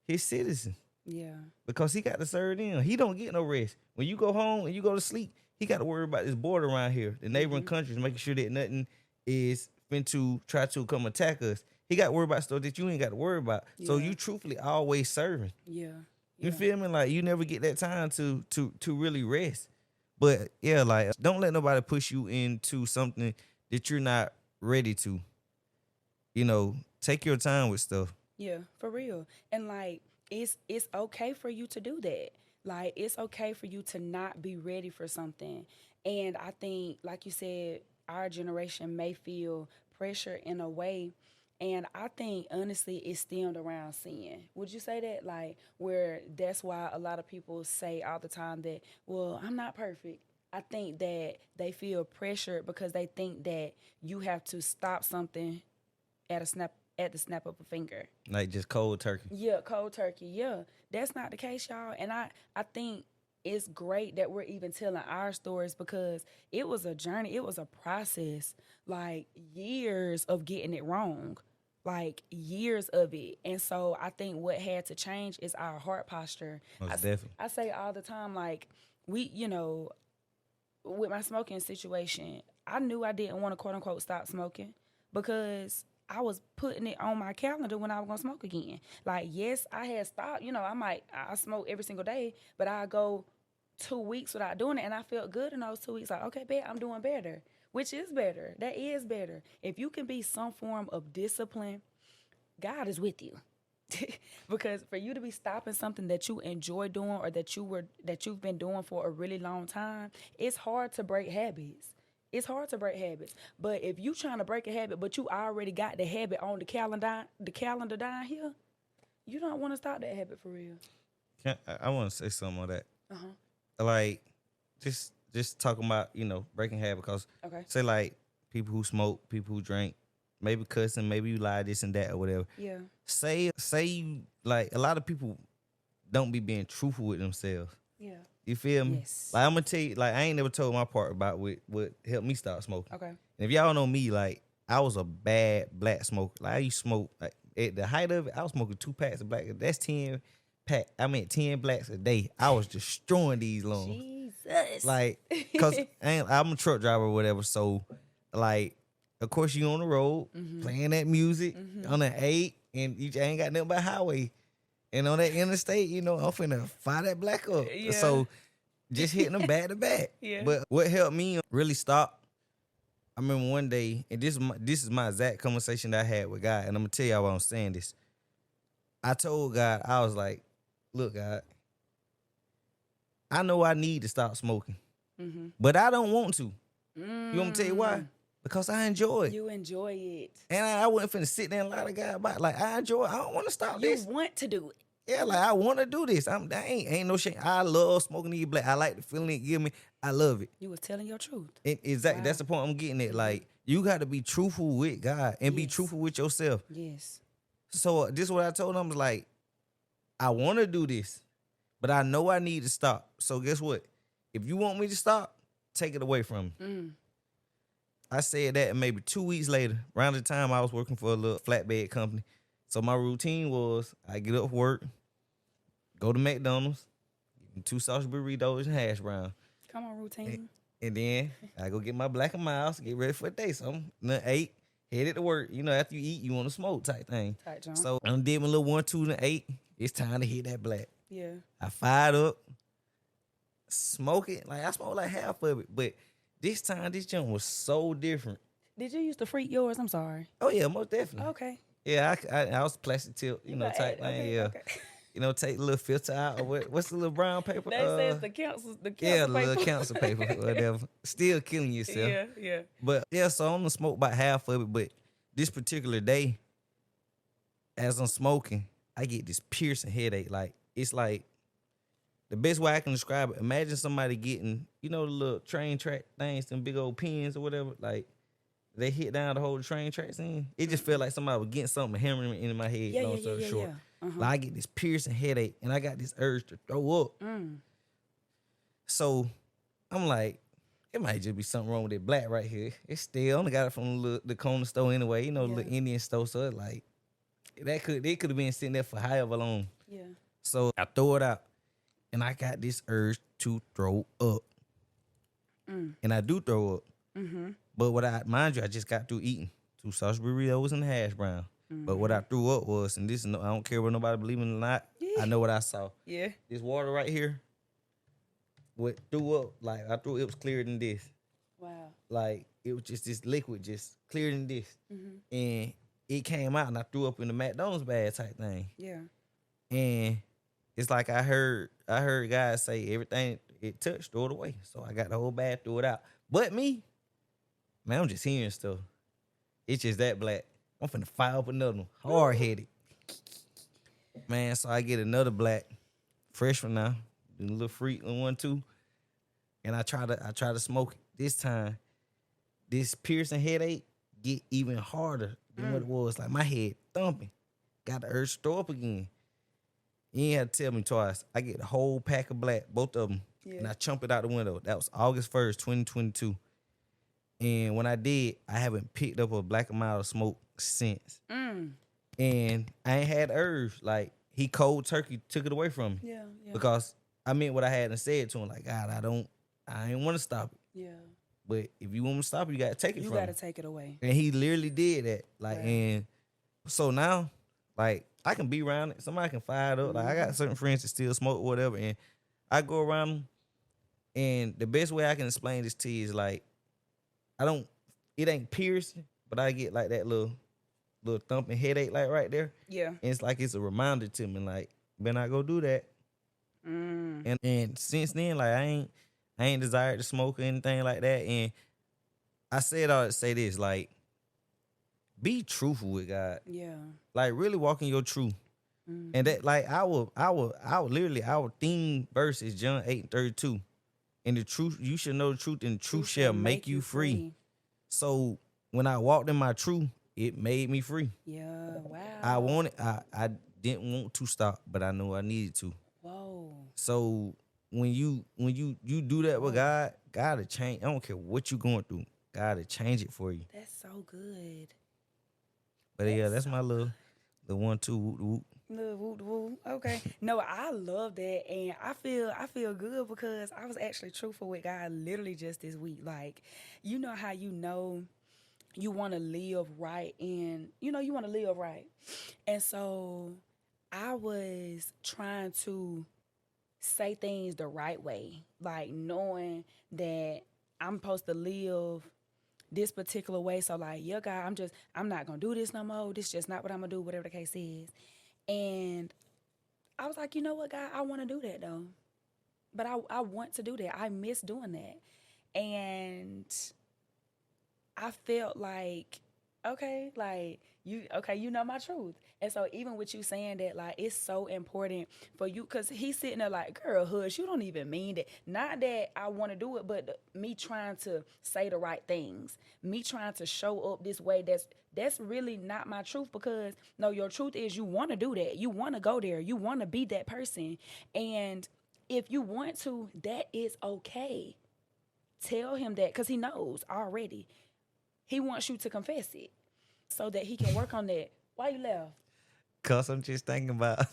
his citizens. Yeah. Because he got to serve them. He don't get no rest. When you go home and you go to sleep, he got to worry about this border around here, the neighboring countries, making sure that nothing is fin to try to come attack us. He got to worry about stuff that you ain't got to worry about. So you truthfully always serving. Yeah. You feel me? Like you never get that time to really rest. But yeah, like don't let nobody push you into something that you're not ready to. You know, take your time with stuff. Yeah, for real. And like it's okay for you to do that. Like it's okay for you to not be ready for something. And I think, like you said, our generation may feel pressure in a way. And I think honestly it stemmed around sin. Would you say that? Like where that's why a lot of people say all the time that, well, I'm not perfect. I think that they feel pressured because they think that you have to stop something at the snap of a finger. Like just cold turkey. Yeah, cold turkey. Yeah, that's not the case, y'all. And I think it's great that we're even telling our stories because it was a journey. It was a process, like years of getting it wrong, like years of it. And so I think what had to change is our heart posture. Definitely. I say all the time, like we, with my smoking situation, I knew I didn't want to quote unquote stop smoking because I was putting it on my calendar when I was gonna smoke again. Like, yes, I had stopped. I smoke every single day, but I go 2 weeks without doing it, and I felt good in those 2 weeks. Like, okay, bet I'm doing better, which is better. That is better. If you can be some form of discipline, God is with you. Because for you to be stopping something that you enjoy doing or that you've been doing for a really long time, it's hard to break habits. It's hard to break habits. But if you trying to break a habit, but you already got the habit on the calendar down here, you don't want to stop that habit for real. I want to say something on that. Like, just talking about, breaking habit. Because say like people who smoke, people who drink, maybe cussing, maybe you lie, this and that or whatever. Yeah. Say you, like, a lot of people don't be being truthful with themselves. Yeah. You feel me? Yes. Like, I'm going to tell you, like, I ain't never told my part about what helped me stop smoking. Okay. And if y'all know me, like, I was a bad black smoker. Like, I used to smoke, like, at the height of it, I was smoking 2 packs of black. That's 10 blacks a day. I was destroying these lungs. Jesus. Like, because I'm a truck driver or whatever, so, like, of course, you on the road, playing that music on the 8, and you ain't got nothing but highway. And on that interstate, I'm finna fire that black up. Yeah. So just hitting them back to back. Yeah. But what helped me really stop, I remember one day, and this is my exact conversation that I had with God, and I'm gonna tell y'all why I'm saying this. I told God, I was like, look, God, I know I need to stop smoking, but I don't want to. You want me to tell you why? Because I enjoy it. You enjoy it. And I wasn't finna sit there and lie to God about it. Like, I enjoy it. I don't want to stop this. You want to do it. Yeah, like, I want to do this. Ain't no shame. I love smoking these black. I like the feeling it give me. I love it. You was telling your truth. Exactly. Wow. That's the point I'm getting at. Like, you got to be truthful with God and be truthful with yourself. Yes. So this is what I told him. I was like, I want to do this, but I know I need to stop. So guess what? If you want me to stop, take it away from me. I said that, and maybe 2 weeks later, around the time I was working for a little flatbed company. So my routine was I get up work, go to McDonald's, get me 2 sausage burritos and hash brown. Come on, routine. And then I go get my Black and Miles, get ready for the day. So I'm 8, headed to work. After you eat, you want to smoke type thing. Tight jump. So I did my little 1, 2, and 8. It's time to hit that black. Yeah. I fired up, smoke it. Like, I smoked like half of it, but this time, this junk was so different. Did you used to freak yours? I'm sorry. Oh, yeah, most definitely. Okay. Yeah, I was plastic tip, Got type add- thing. okay, Yeah, okay. Take a little filter out or what's the little brown paper? They said the council Yeah, the paper. little council paper, whatever. Still killing yourself. Yeah, yeah. But yeah, so I'm gonna smoke about half of it. But this particular day, as I'm smoking, I get this piercing headache. Like it's like the best way I can describe it. Imagine somebody getting, the little train track things, them big old pins or whatever. Like they hit down to hold the train tracks in. It just felt like somebody was getting something hammering into my head. Yeah, long yeah, story yeah, short. yeah. Like I get this piercing headache, and I got this urge to throw up. So I'm like, it might just be something wrong with it black right here. It's still, I only got it from the corner store anyway, the little Indian store. So it's like, it could have been sitting there for however long. Yeah. So I throw it out, and I got this urge to throw up. And I do throw up. But mind you, I just got through eating 2 sausage burritos and a hash brown. But what I threw up was, and this is I don't care what nobody believe in or not, I know what I saw. Yeah. This water right here, what threw up, like I threw it was clearer than this. Wow. Like it was just this liquid, just clearer than this. And it came out and I threw up in the McDonald's bag type thing. Yeah. And it's like I heard guys say everything it touched, throw it away. So I got the whole bag, threw it out. But me, man, I'm just hearing stuff. It's just that black. I'm finna fire up another one. Hard headed. Man, so I get another black, fresh one now. Do a little freak one too. And I try to smoke it. This time, this piercing headache get even harder than what it was. Like my head thumping. Got the urge to throw up again. You ain't have to tell me twice. I get the whole pack of black, both of them, and I chump it out the window. That was August 1st, 2022. And when I did, I haven't picked up a black amount of smoke since. And I ain't had the urge. Like, he cold turkey took it away from me. Yeah, yeah. Because I meant what I had and said to him. Like, God, I ain't want to stop it. Yeah. But if you want me to stop it, you got to take it You from got to me. take it away. And he literally did that. Like, Wow. and so now, like, I can be around it. Somebody can fire it up. Like, I got certain friends that still smoke or whatever. And I go around them. And the best way I can explain this to you is, like, it ain't piercing, but I get, like, that little thumping headache, like, right there. Yeah. And it's like it's a reminder to me, like, better not go do that. And since then, like, I ain't desired to smoke or anything like that. And I said all to say this, like, be truthful with God. Yeah. Like, really walk in your truth. And that, like, our theme verse is John 8:32. And the truth, you should know the truth, and the truth shall make you free. So when I walked in my truth, it made me free. Yeah. Wow. I didn't want to stop, but I knew I needed to. Whoa. So when you do that with God will change. I don't care what you're going through. God will change it for you. That's so good. But yeah, that's my the 1, 2, whoop, whoop. Little woo woo. Okay. No, I love that, and I feel good because I was actually truthful with God literally just this week. Like, you know how you want to live right, and you want to live right, and so I was trying to say things the right way, like knowing that I'm supposed to live this particular way. So like, yeah, God, I'm not gonna do this no more. This is just not what I'm gonna do, whatever the case is. And I was like, you know what, God, I want to do that though. But I want to do that. I miss doing that. And I felt like, okay, like you know my truth. And so even with you saying that, like, it's so important for you, because he's sitting there like, girl, hush, you don't even mean that. Not that I want to do it, but me trying to say the right things, me trying to show up this way that's really not my truth, because no, your truth is you want to do that. You want to go there. You want to be that person. And if you want to, that is okay. Tell him that, because he knows already. He wants you to confess it so that he can work on that. Why you laugh? Cause I'm just thinking about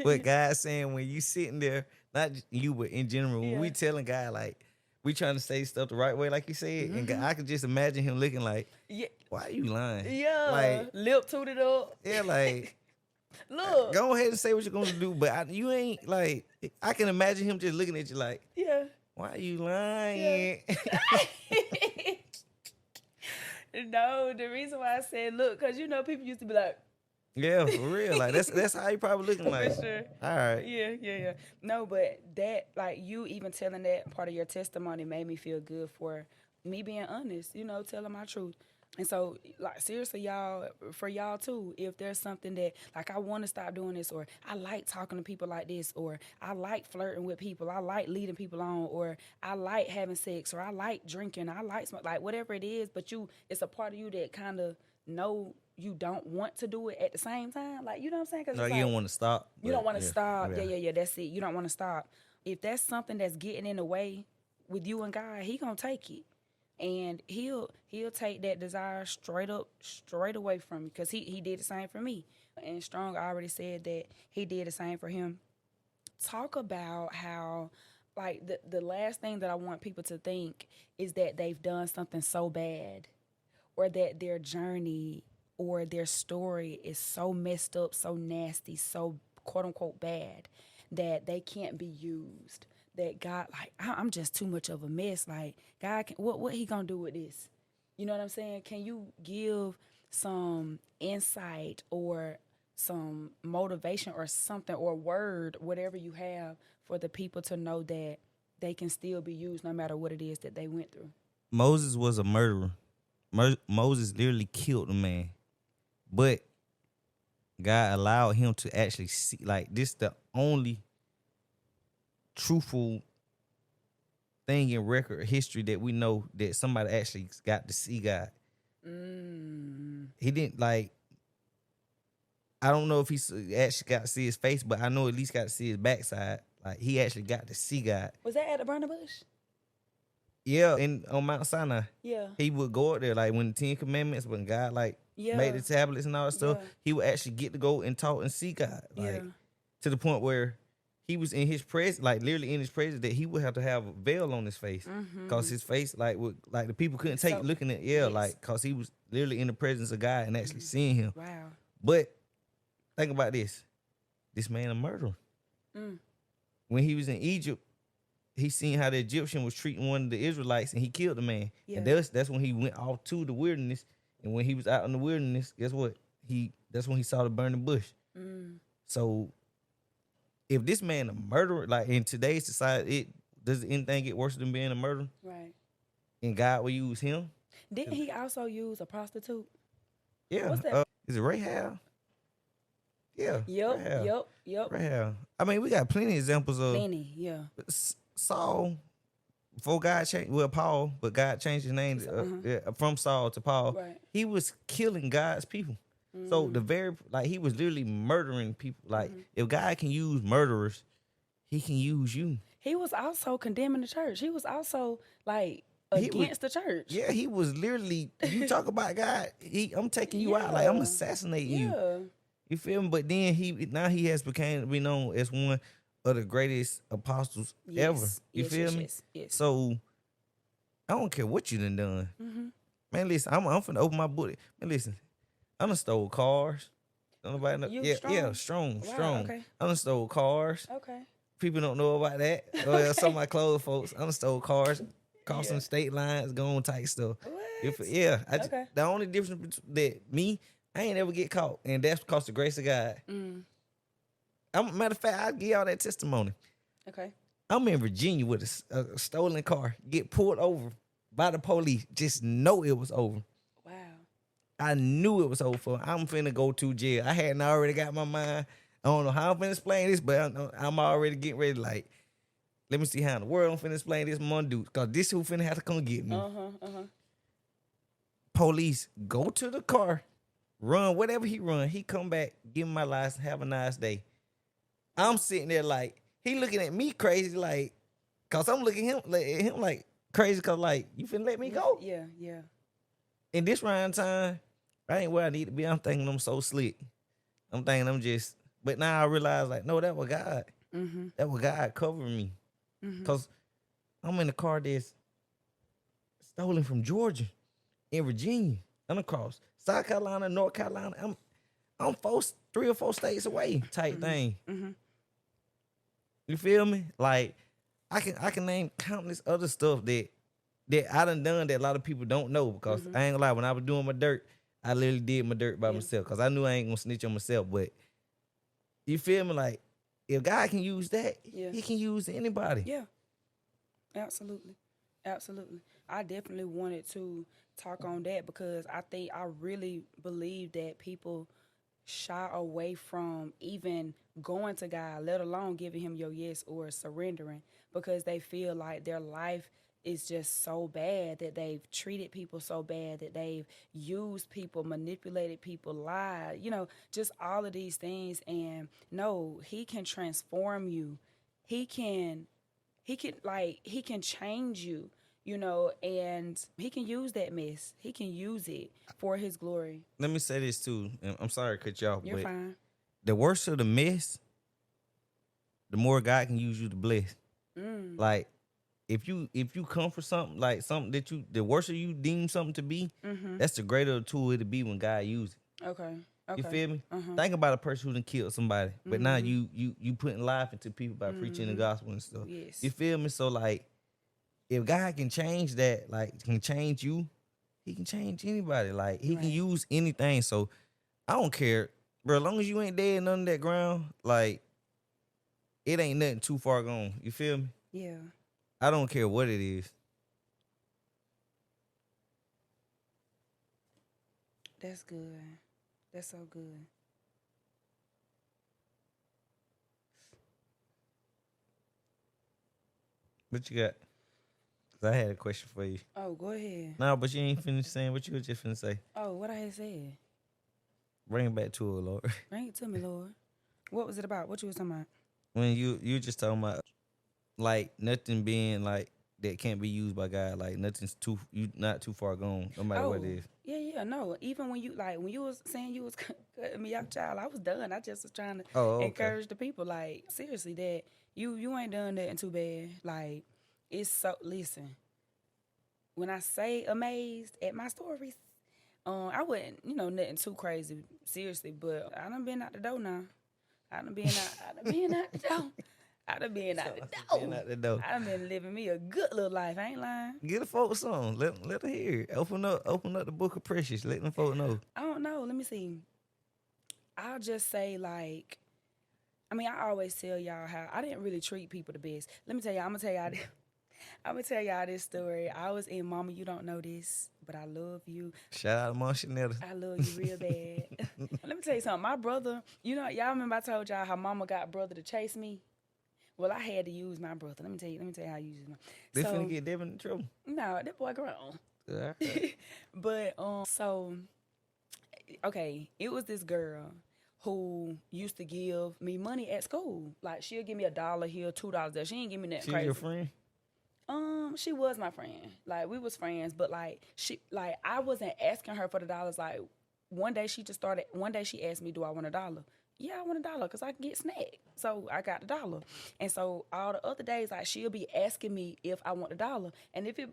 what God's saying when you sitting there, not you, but in general, when we telling God, like, we trying to say stuff the right way, like you said, and God, I could just imagine him looking like, why are you lying? Yeah, like, lip tooted up. Yeah, like, look, go ahead and say what you're gonna do, but you ain't, like, I can imagine him just looking at you like, why are you lying? Yeah. No, the reason why I said look, because people used to be like, Yeah, for real. Like that's how you probably looking like. for sure. All right. Yeah. No, but that, like, you even telling that part of your testimony made me feel good for me being honest, telling my truth. And so, like, seriously, y'all, for y'all too, if there's something that, like, I want to stop doing this, or I like talking to people like this, or I like flirting with people, I like leading people on, or I like having sex, or I like drinking, I like smoke, like, whatever it is, but it's a part of you that kind of know you don't want to do it at the same time. Like, you know what I'm saying? Cause No, it's you like, don't want to stop. you don't want to yeah. stop. Yeah, that's it. You don't want to stop. If that's something that's getting in the way with you and God, He gonna take it. And he'll take that desire straight away from you, because he did the same for me. And Strong already said that he did the same for him. Talk about how, like, the last thing that I want people to think is that they've done something so bad, or that their journey or their story is so messed up, so nasty, so quote unquote bad, that they can't be used. That God, like, I'm just too much of a mess. Like, God, what He gonna do with this? You know what I'm saying? Can you give some insight or some motivation or something, or word, whatever you have, for the people to know that they can still be used no matter what it is that they went through? Moses was a murderer. Moses literally killed a man, but God allowed him to actually see. Like, this, the only truthful thing in record history that we know that somebody actually got to see God. He didn't, like, I don't know if he actually got to see his face, but I know at least got to see his backside. Like, he actually got to see God. Was that at the burning bush? Yeah, and on Mount Sinai. Yeah. He would go up there, like, when the 10 Commandments, when God, like, made the tablets and all that stuff, he would actually get to go and talk and see God. Like, to the point where he was in his presence, like, literally in his presence, that he would have to have a veil on his face. Because his face, like, the people couldn't take looking at, like, because he was literally in the presence of God and actually seeing Him. Wow. But think about this. This man a murderer. When he was in Egypt, he seen how the Egyptian was treating one of the Israelites, and he killed the man. And that's when he went off to the wilderness. And when he was out in the wilderness, guess what? That's when he saw the burning bush. So if this man a murderer, like, in today's society, does anything get worse than being a murderer? Right. And God will use him? Didn't He also use a prostitute? Yeah. What's that? Is it Rahab? Yeah. Yep. Rahab. I mean, we got plenty of examples of Saul. Before God changed, Paul, but God changed his name from Saul to Paul. Right. He was killing God's people. So he was literally murdering people. Like, if God can use murderers, He can use you. He was also condemning the church. He was also, like, against the church. Yeah, he was literally, you talk about God, I'm taking you out, like, I'm assassinating you. You feel me? But then he has become be known as one of the greatest apostles ever. You feel me? Yes. So I don't care what you done. Man, listen, I'm finna open my book. Man, listen, I done stole cars. Nobody know. Strong. Okay. I done stole cars. Okay. People don't know about that. Well, some of my clothes folks, I done stole cars, crossing state lines, going type stuff. What? The only difference that I ain't ever get caught, and that's because of the grace of God. Matter of fact, I'll give y'all that testimony. Okay. I'm in Virginia with a stolen car, get pulled over by the police, just know it was over. Wow. I knew it was over. I'm finna go to jail. I hadn't already got my mind. I don't know how I'm finna explain this, but I'm already getting ready, like, let me see how in the world I'm finna explain this Monday, because this who finna have to come get me. Police go to the car, run whatever he run. He come back, give me my license, have a nice day. I'm sitting there like, he looking at me crazy, like, cause I'm looking at him like crazy, cause, like, you finna let me go? Yeah. In this round time, I ain't where I need to be. I'm thinking I'm so slick. I'm thinking I'm just, but now I realize, like, no, that was God. That was God covering me. Cause I'm in a car that's stolen from Georgia, in Virginia, and across South Carolina, North Carolina. I'm 3 or 4 states away, type thing. You feel me? Like, I can name countless other stuff that that I done that a lot of people don't know because I ain't gonna lie. When I was doing my dirt, I literally did my dirt by myself because I knew I ain't gonna snitch on myself. But you feel me? Like if God can use that, He can use anybody. Yeah, absolutely, absolutely. I definitely wanted to talk on that because I really believe that people shy away from even going to God, let alone giving Him your yes or surrendering, because they feel like their life is just so bad, that they've treated people so bad, that they've used people, manipulated people, lied, just all of these things. And no, He can transform you. He can he can change you, and He can use that mess. He can use it for His glory. Let me say this too, and I'm sorry to cut you off, You're but fine. the worse of the mess, the more God can use you to bless. Like if you come for something, like something that the worse you deem something to be, that's the greater tool it'll be when God uses it. Okay. You feel me? Think about a person who done killed somebody, but now you putting life into people by preaching the gospel and stuff. Yes. You feel me? So like, if God can change that, like can change you, He can change anybody. Like He can use anything. So I don't care, bro. As long as you ain't dead none of that ground, like it ain't nothing too far gone. You feel me? Yeah. I don't care what it is. That's good. That's so good. What you got? 'Cause I had a question for you. Oh, go ahead. No, but you ain't finished saying what you was just finna say. Oh, what I had said. Bring it back to it, Lord. Bring it to me, Lord. What was it about? What you was talking about? When you just talking about like nothing being like that can't be used by God, like nothing's not too far gone, no matter what it is. Yeah, no. Even when you was saying you was cutting me off, child, I was done. I just was trying to Okay. encourage the people. Like, seriously, that you ain't done nothing too bad. Like, it's so, listen, when I say amazed at my stories, I wasn't, nothing too crazy, seriously, but I done been out the door now. I done been out the door. I done been out the door. I done been living me a good little life. I ain't lying. Get the folks on. Let them hear it. Open up the book of Precious. Let them folks know. I don't know. Let me see. I'll just say, like, I always tell y'all how I didn't really treat people the best. Let me tell y'all. I'm gonna tell y'all this story. I was in Mama, you don't know this, but I love you. Shout out to Mama Shanetta. I love you real bad. Let me tell you something. My brother, y'all remember I told y'all how Mama got brother to chase me? Well, I had to use my brother. Let me tell you how I use him. They finna get Devin in trouble. No, that boy grown. Yeah. But okay, it was this girl who used to give me money at school. Like, she'll give me $1 here, $2 there. She ain't give me nothing crazy. She your friend? She was my friend. Like, we was friends, but I wasn't asking her for the dollars. Like, one day she asked me, do I want $1? Yeah, I want $1 because I can get snack. So I got $1. And so all the other days, like, she'll be asking me if I want $1. And if it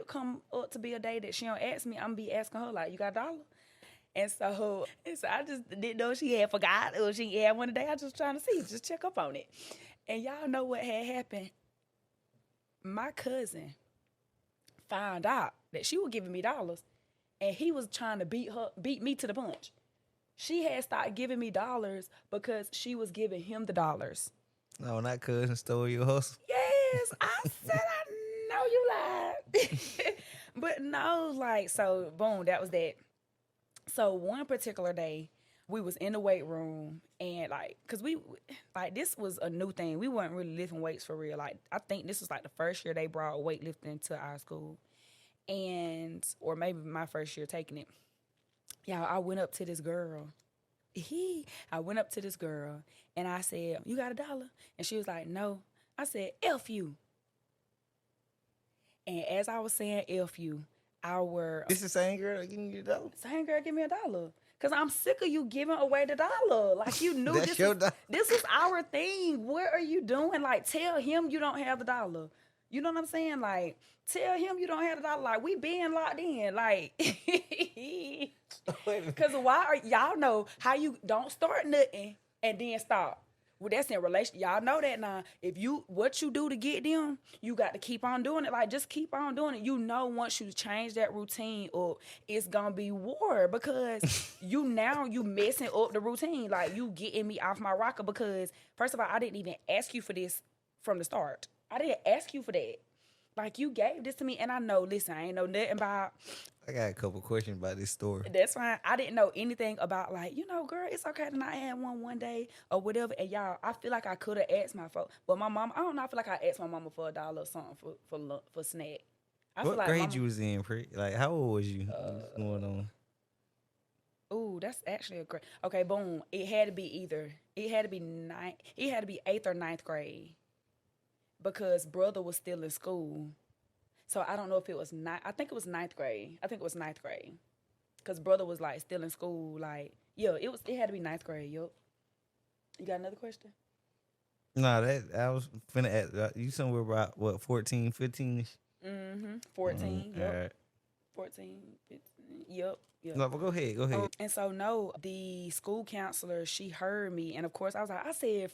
come up to be a day that she don't ask me, I'm gonna be asking her, like, you got $1? And so I just didn't know she had forgot or she had one today. I was just trying to see, just check up on it. And y'all know what had happened. My cousin found out that she was giving me dollars, and he was trying to beat me to the punch. She had started giving me dollars because she was giving him the dollars. No, not cousin stole your hustle. Yes, I said I know you lied. But no, like, so boom, that was that. So one particular day, we was in the weight room, and like, cause this was a new thing. We weren't really lifting weights for real. Like, I think this was like the first year they brought weightlifting to our school, or maybe my first year taking it. Y'all, I went up to this girl. And I said, you got $1? And she was like, no. I said, F you. And as I was saying F you, This the same girl giving you $1? Same girl give me $1. Because I'm sick of you giving away the $1. Like, you knew this was our thing. What are you doing? Like, tell him you don't have the $1. You know what I'm saying? Like, tell him you don't have the $1. Like, we being locked in. Like, because y'all know how you don't start nothing and then stop. Well, that's in relation. Y'all know that now. If you what you do to get them, you got to keep on doing it. Like just keep on doing it. You know, once you change that routine up, it's gonna be war because you messing up the routine. Like you getting me off my rocker because first of all, I didn't even ask you for this from the start. I didn't ask you for that. Like you gave this to me, and I know. Listen, I ain't know nothing about. I got a couple questions about this story. That's fine. I didn't know anything about like, girl, it's okay to not have one day or whatever. And y'all, I feel like I could have asked my folks, but my mom, I don't know. I feel like I asked my mama for $1 or something for snack. I feel What like grade you was in, Like, how old was you? What's going on? Ooh, that's actually a great. Okay, boom. It had to be ninth. It had to be 8th or ninth grade because brother was still in school. So I don't know if it was I think it was ninth grade. Cause brother was like still in school. Like it had to be ninth grade. Yup. You got another question? No, that I was finna ask you somewhere about what 14, 15ish. 14. Yup. All right. 14, 15. Yup. No, but go ahead. And so no, the school counselor, she heard me, and of course I was like, I said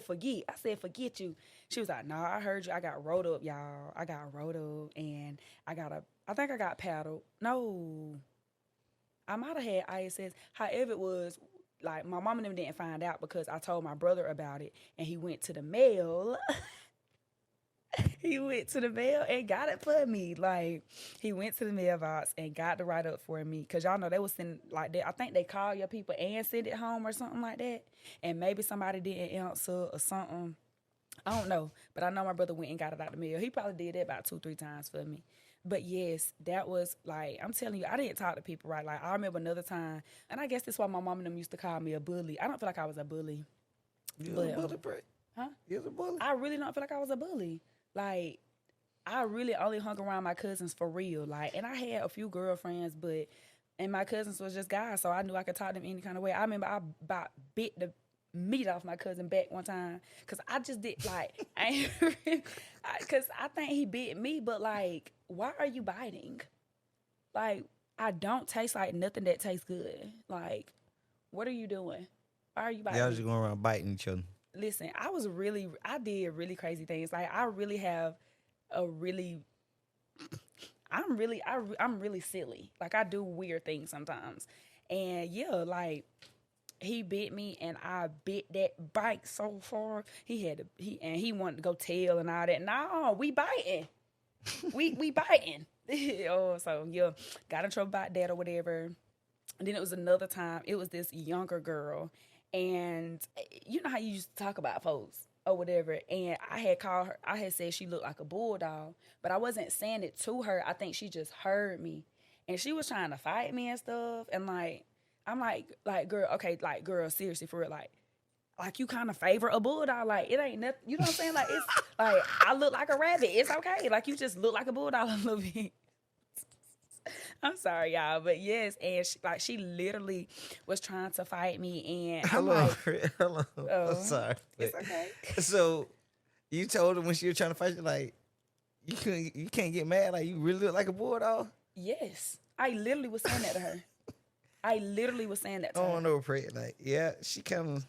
forget you. She was like, no, I heard you. I got rolled up, y'all. I got rolled up, and I think I got paddled. No, I might have had ISS. However, it was like my mom and them didn't find out because I told my brother about it, and he went to the mail. He went to the mail and got it for me. Like, he went to the mailbox and got the write up for me. Because y'all know they was sending, like, I think they call your people and send it home or something like that. And maybe somebody didn't answer or something. I don't know. But I know my brother went and got it out the mail. He probably did that about 2-3 times for me. But yes, that was, like, I'm telling you, I didn't talk to people right. Like, I remember another time, and I guess that's why my mom and them used to call me a bully. I don't feel like I was a bully. You was a bully, Brett? Huh? You was a bully? I really don't feel like I was a bully. Like, I really only hung around my cousins for real. Like, and I had a few girlfriends, and my cousins was just guys, so I knew I could talk to them any kind of way. I remember I about bit the meat off my cousin back one time because I just did, like, because I think he bit me, but, like, why are you biting? Like, I don't taste like nothing that tastes good. Like, what are you doing? Why are you biting? Y'all just going around biting each other. Listen, I did really crazy things. Like, I really have I'm really silly. Like, I do weird things sometimes. And yeah, like, he bit me and I bit that bite so far. He wanted to go tell and all that. No, we biting. we biting. So yeah, got in trouble about that or whatever. And then it was another time, it was this younger girl. And you know how you used to talk about folks or whatever. And I had called her, I had said she looked like a bulldog, but I wasn't saying it to her. I think she just heard me. And she was trying to fight me and stuff. And like, I'm like, girl, okay, like, girl, seriously, for real, like you kind of favor a bulldog. Like, it ain't nothing, you know what I'm saying? Like, it's like, I look like a rabbit. It's okay. Like, you just look like a bulldog a little bit. I'm sorry, y'all, but yes, and she literally was trying to fight me, and Hello. Oh, I'm sorry. It's okay. So, you told her when she was trying to fight you, like, you can't get mad, like, you really look like a bulldog? Yes, I literally was saying that to her. I don't know, like, yeah, she kind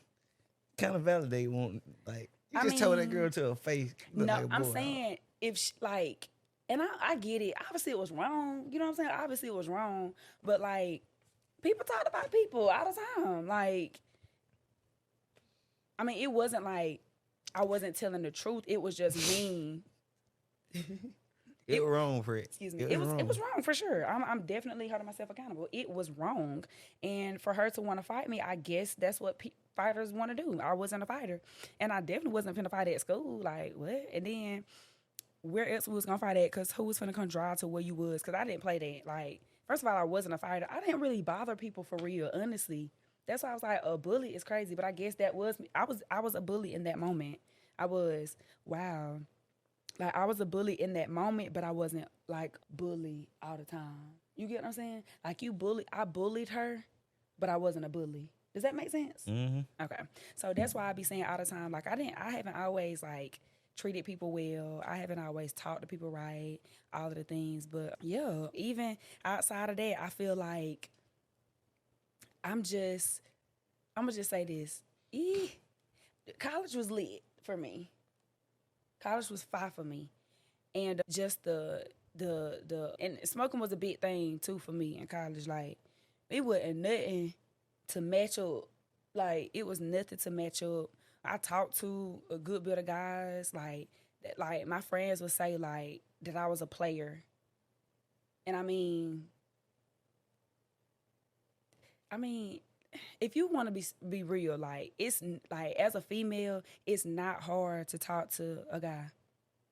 of validate one, like, you just told that girl to her face. No, like I'm saying if she, like. And I get it. Obviously, it was wrong. You know what I'm saying? Obviously, it was wrong. But, like, people talked about people all the time. Like, I mean, it wasn't like I wasn't telling the truth. It was just mean. It was wrong, Fred. Excuse me. It was wrong for sure. I'm definitely holding myself accountable. It was wrong. And for her to want to fight me, I guess that's what fighters want to do. I wasn't a fighter. And I definitely wasn't finna fight at school. Like, what? And then where else we was gonna fight at? Because who was finna come drive to where you was? Because I didn't play that. Like, first of all, I wasn't a fighter. I didn't really bother people for real, honestly. That's why I was like, a bully is crazy. But I guess that was me. I was a bully in that moment. I was. Wow. Like, I was a bully in that moment, but I wasn't, like, bully all the time. You get what I'm saying? Like, I bullied her, but I wasn't a bully. Does that make sense? Mm-hmm. Okay. So that's why I be saying all the time, like, I haven't always, like, treated people well. I haven't always talked to people right, all of the things. But yeah, even outside of that, I feel like I'm gonna just say this. college was lit for me. College was fire for me, and just the and smoking was a big thing too for me in college. Like it wasn't nothing to match up. Like it was nothing to match up. I talked to a good bit of guys. Like that, like my friends would say like that I was a player, and I mean, if you want to be real, like it's like as a female, it's not hard to talk to a guy.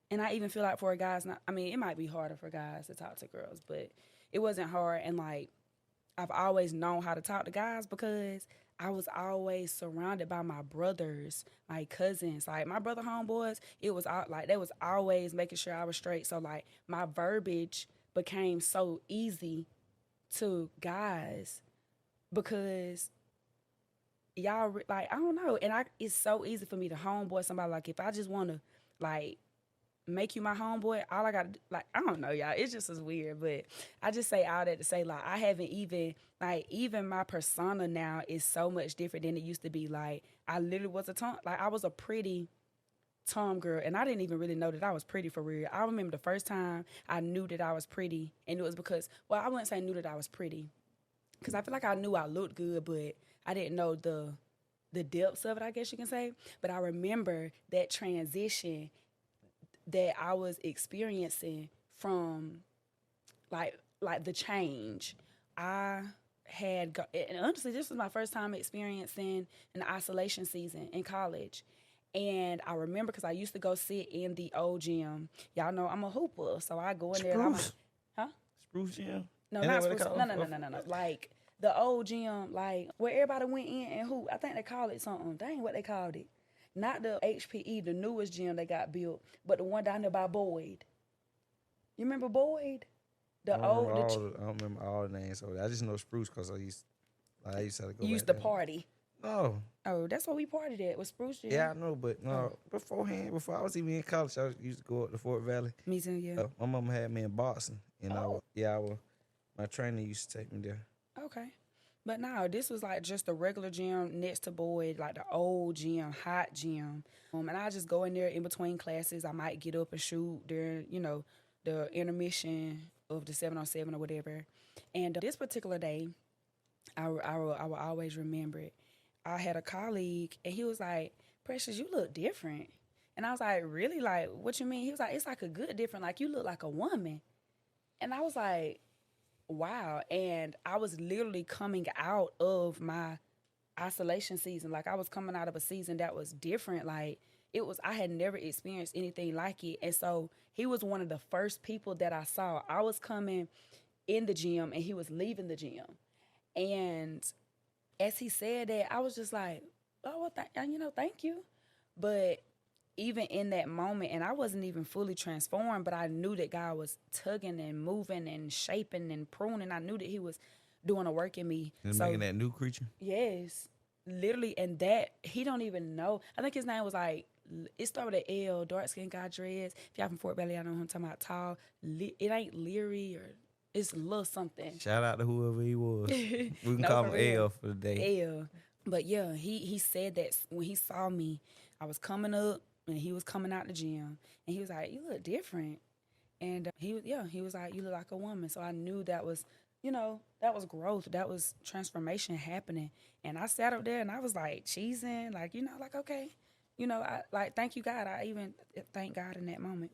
And I even feel like for a guys, not. I mean, it might be harder for guys to talk to girls, but it wasn't hard. And like I've always known how to talk to guys because I was always surrounded by my brothers, my cousins, like my brother homeboys. It was like they was always making sure I was straight. So like my verbiage became so easy to guys because y'all like I don't know, and it's so easy for me to homeboy somebody. Like if I just want to like make you my homeboy, all I got to like I don't know, y'all. It's just as weird, but I just say all that to say like I haven't even my persona now is so much different than it used to be. Like I literally was I was a pretty tom girl, and I didn't even really know that I was pretty for real. I remember the first time I knew that I was pretty, and it was because I wouldn't say knew that I was pretty, because I feel like I knew I looked good, but I didn't know the depths of it, I guess you can say. But I remember that transition that I was experiencing from like the change. I had and honestly, this was my first time experiencing an isolation season in college. And I remember because I used to go sit in the old gym. Y'all know I'm a hooper, so I go in there. Spruce. Huh? Spruce gym. No, Ain't not that what they Spruce. call No. Like the old gym, like where everybody went in and hoop. I think they called it something. That ain't what they called it. Not the HPE, the newest gym they got built, but the one down there by Boyd. You remember Boyd? I don't remember all the names. So I just know Spruce because I used to have to go. You back used to there. party. No. Oh, that's what we partied at, was Spruce Gym. Yeah, I know, but no. Before I was even in college, I used to go up to Fort Valley. Me too, yeah. My mama had me in boxing, and my trainer used to take me there. Okay. But no, this was like just a regular gym next to Boyd, like the old gym, hot gym. And I just go in there in between classes. I might get up and shoot during, the intermission of the 7-on-7 or whatever. And this particular day, I will always remember it. I had a colleague, and he was like, "Precious, you look different." And I was like, "Really? Like, what you mean?" He was like, "It's like a good different. Like, you look like a woman." And I was like, wow. And I was literally coming out of my isolation season. Like I was coming out of a season that was different. Like I had never experienced anything like it. And so he was one of the first people that I saw. I was coming in the gym and he was leaving the gym. And as he said that, I was just like, oh, well, thank you. But even in that moment, and I wasn't even fully transformed, but I knew that God was tugging and moving and shaping and pruning. I knew that he was doing a work in me. And making that new creature? Yes. Literally, and that, he don't even know. I think his name was like, it started with an L, dark skin guy dreads. If y'all from Fort Valley, I know who I'm talking about, tall. It ain't Leary or it's a little something. Shout out to whoever he was. We can call him L for the day. L. But yeah, he said that when he saw me, I was coming up, and he was coming out the gym, and he was like, "You look different," and he was like, "You look like a woman." So I knew that was, that was growth, that was transformation happening. And I sat up there and I was like cheesing, like okay, I like thank you God. I even thank God in that moment.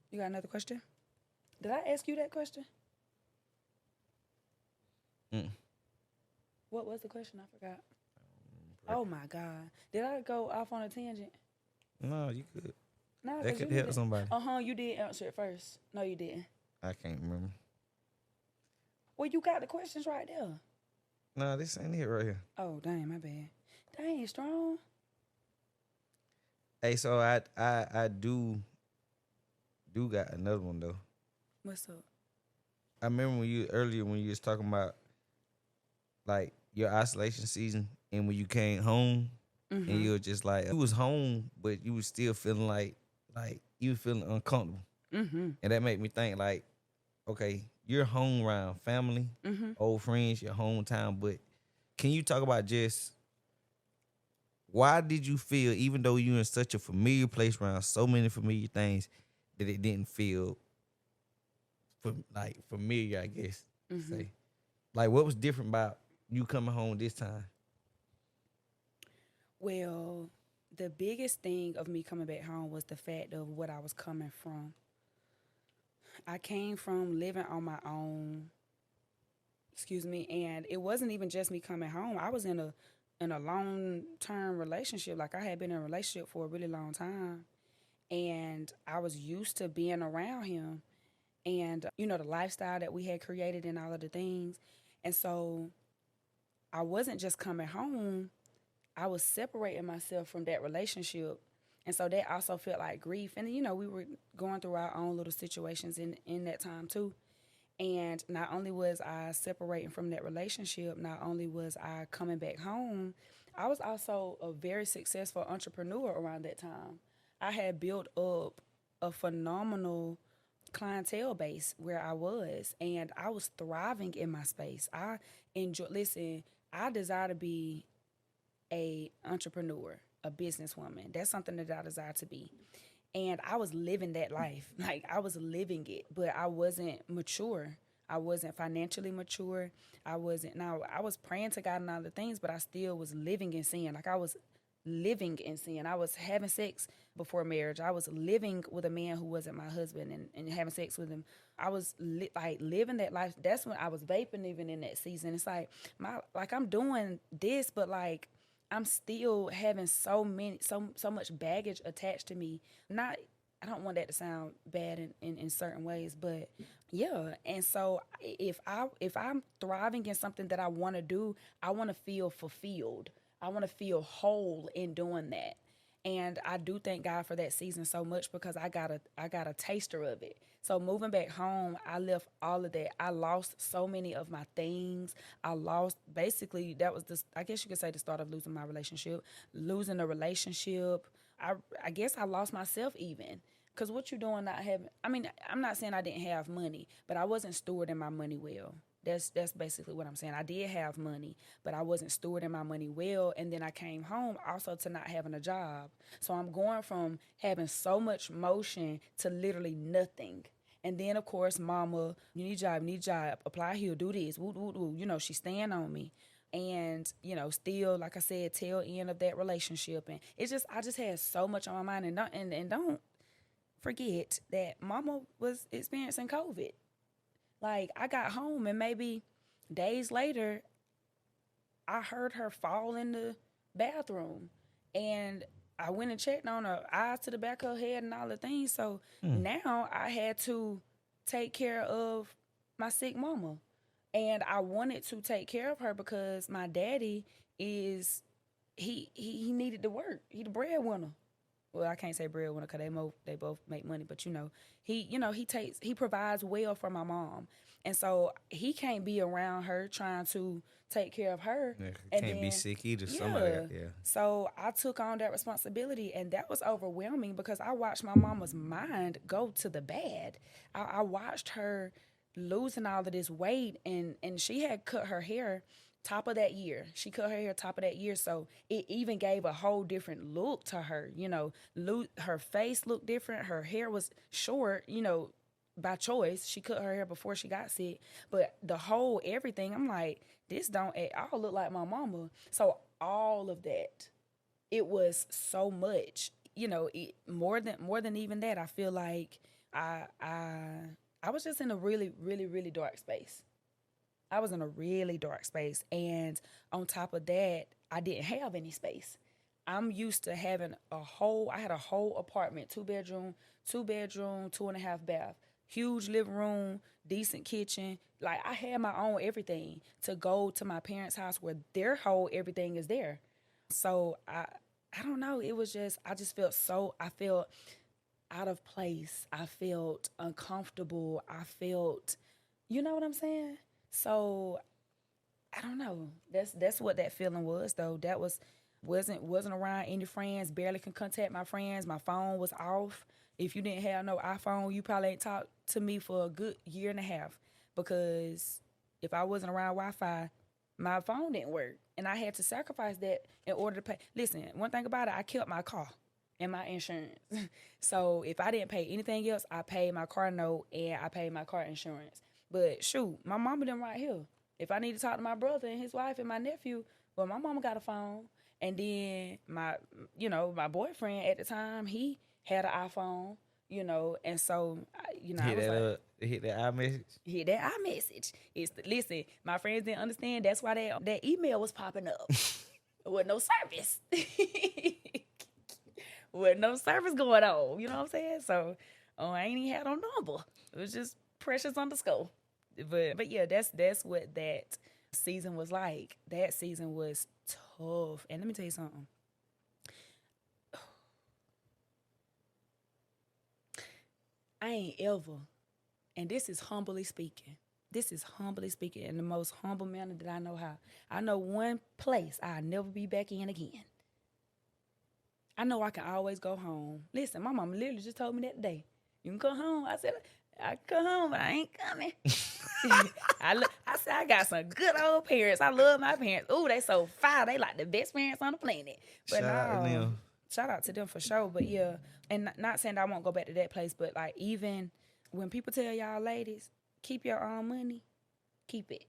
You got another question? Did I ask you that question? What was the question? I forgot. Oh my God! Did I go off on a tangent? No, you could. No, that could help somebody. You did answer it first. No, you didn't. I can't remember. Well, you got the questions right there. No, this ain't it right here. Oh, dang, my bad. Dang, strong. Hey, so I do got another one though. What's up? I remember when you was talking about like your isolation season and when you came home. Mm-hmm. And you were just like, you was home, but you was still feeling like you were feeling uncomfortable. Mm-hmm. And that made me think like, okay, you're home around family, old friends, your hometown, but can you talk about just Why did you feel, even though you in such a familiar place around so many familiar things, that it didn't feel like familiar? I guess say, like, what was different about you coming home this time? Well, the biggest thing of me coming back home was the fact of what I was coming from. I came from living on my own, excuse me, and it wasn't even just me coming home. I was in a long term relationship. Like I had been in a relationship for a really long time, and I was used to being around him, and the lifestyle that we had created and all of the things, and so I wasn't just coming home. I was separating myself from that relationship. And so that also felt like grief. And, we were going through our own little situations in that time too. And not only was I separating from that relationship, not only was I coming back home, I was also a very successful entrepreneur around that time. I had built up a phenomenal clientele base where I was, and I was thriving in my space. Listen, I desire to be a entrepreneur, a businesswoman. That's something that I desire to be. And I was living that life. Like I was living it, but I wasn't mature. I wasn't financially mature. I was praying to God and all the things, but I still was living in sin. Like I was living in sin. I was having sex before marriage. I was living with a man who wasn't my husband and having sex with him. I was like living that life. That's when I was vaping even in that season. It's like I'm doing this, but like I'm still having so much baggage attached to me. Not I don't want that to sound bad in certain ways, but yeah. And so if I'm thriving in something that I want to do, I want to feel fulfilled. I want to feel whole in doing that. And I do thank God for that season so much because I got a taster of it. So moving back home, I left all of that. I lost so many of my things. I lost basically that was I guess you could say the start of losing my relationship, losing a relationship. I guess I lost myself even. Cause what you doing not having? I mean, I'm not saying I didn't have money, but I wasn't stewarding my money well. That's basically what I'm saying. I did have money, but I wasn't stewarding my money well. And then I came home also to not having a job. So I'm going from having so much motion to literally nothing. And then of course, mama, you need a job, apply here, do this, woo, woo, woo. She's staying on me. And still, like I said, tail end of that relationship, and I just had so much on my mind, and don't forget that mama was experiencing COVID. Like I got home and maybe days later, I heard her fall in the bathroom, and I went and checked on her eyes to the back of her head and all the things. So now I had to take care of my sick mama, and I wanted to take care of her because my daddy is he needed to work. He the breadwinner. Well, I can't say breadwinner because they both make money, but he provides well for my mom, and so he can't be around her trying to take care of her. Yeah, and can't be then, sick either. Somebody, yeah. So I took on that responsibility, and that was overwhelming because I watched my mama's mind go to the bad. I watched her losing all of this weight, and she had cut her hair top of that year. She cut her hair top of that year, so it even gave a whole different look to her. Her face looked different. Her hair was short, by choice. She cut her hair before she got sick, but the whole everything, I'm like, this don't at all look like my mama. So all of that, it was so much. More than even that. I feel like I was just in a really, really, really dark space. I was in a really dark space. And on top of that, I didn't have any space. I'm used to having I had a whole apartment, two bedroom, 2.5 bath, huge living room, decent kitchen. Like I had my own everything to go to my parents' house where their whole everything is there. So I don't know. It was I felt out of place. I felt uncomfortable. I felt, you know what I'm saying? So I don't know. That's what that feeling was though. That wasn't around any friends. Barely can contact my friends. My phone was off. If you didn't have no iPhone, you probably ain't talked to me for a good year and a half because if I wasn't around Wi-Fi, my phone didn't work, and I had to sacrifice that in order to pay. Listen, one thing about it, I kept my car and my insurance. So if I didn't pay anything else, I paid my car note and I paid my car insurance. But shoot, my mama them right here. If I need to talk to my brother and his wife and my nephew, well, my mama got a phone. And then my boyfriend at the time, he had an iPhone, and so, I was like, hit that iMessage. hit that iMessage. Listen, my friends didn't understand. That's why that email was popping up. With no service. With no service going on. You know what I'm saying? So, I ain't even had no number. It was just precious underscore. But yeah, that's what that season was like. That season was tough. And let me tell you something. I ain't ever, and this is humbly speaking. This is humbly speaking in the most humble manner that I know how. I know one place I'll never be back in again. I know I can always go home. Listen, my mama literally just told me that today. You can come home. I said, I can come home, but I ain't coming. I said, I got some good old parents. I love my parents. Ooh, they so fire. They like the best parents on the planet. But shout out to them for sure. But yeah, and not saying that I won't go back to that place, but like even when people tell y'all ladies, keep your own money, keep it.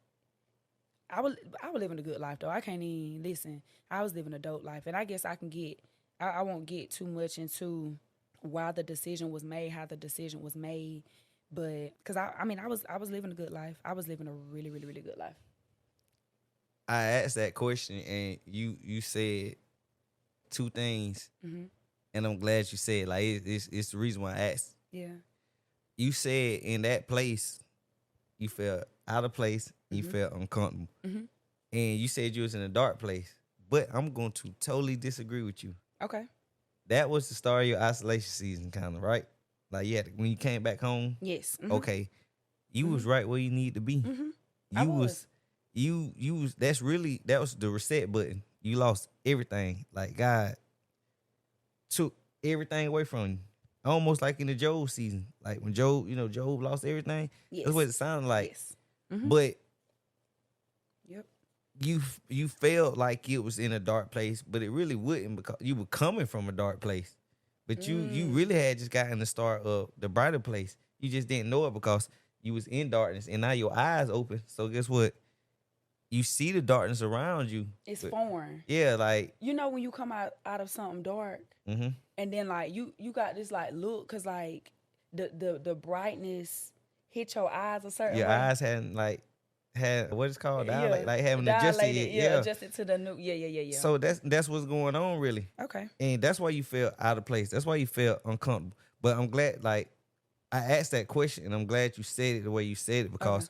I was living a good life though. I can't even listen. I was living a dope life, and I guess I won't get too much into why the decision was made, how the decision was made, but because I was living a good life. I was living a really, really, really good life. I asked that question, and you said two things, and I'm glad you said like it's the reason why I asked. Yeah. You said in that place, you felt out of place, you felt uncomfortable, and you said you was in a dark place. But I'm going to totally disagree with you. Okay. That was the start of your isolation season, kind of, right? Like, yeah, when you came back home. Yes. Okay, you was right where you need to be. You was. That was the reset button. You lost everything. Like God took everything away from you. Almost like in the Job season. Like when Job lost everything. Yes. That's what it sounded like. Yes. But yep. You felt like it was in a dark place, but it really wouldn't because you were coming from a dark place. But you really had just gotten the start of the brighter place. You just didn't know it because you was in darkness, and now your eyes open. So guess what? You see the darkness around you. It's foreign. Yeah, like when you come out of something dark, and then like you got this like look, cause like the brightness hit your eyes a certain way. Your eyes had what it's called, like having adjusted it. Yeah, adjusted to the new. Yeah. So that's what's going on, really. Okay. And that's why you felt out of place. That's why you felt uncomfortable. But I'm glad, like, I asked that question, and I'm glad you said it the way you said it because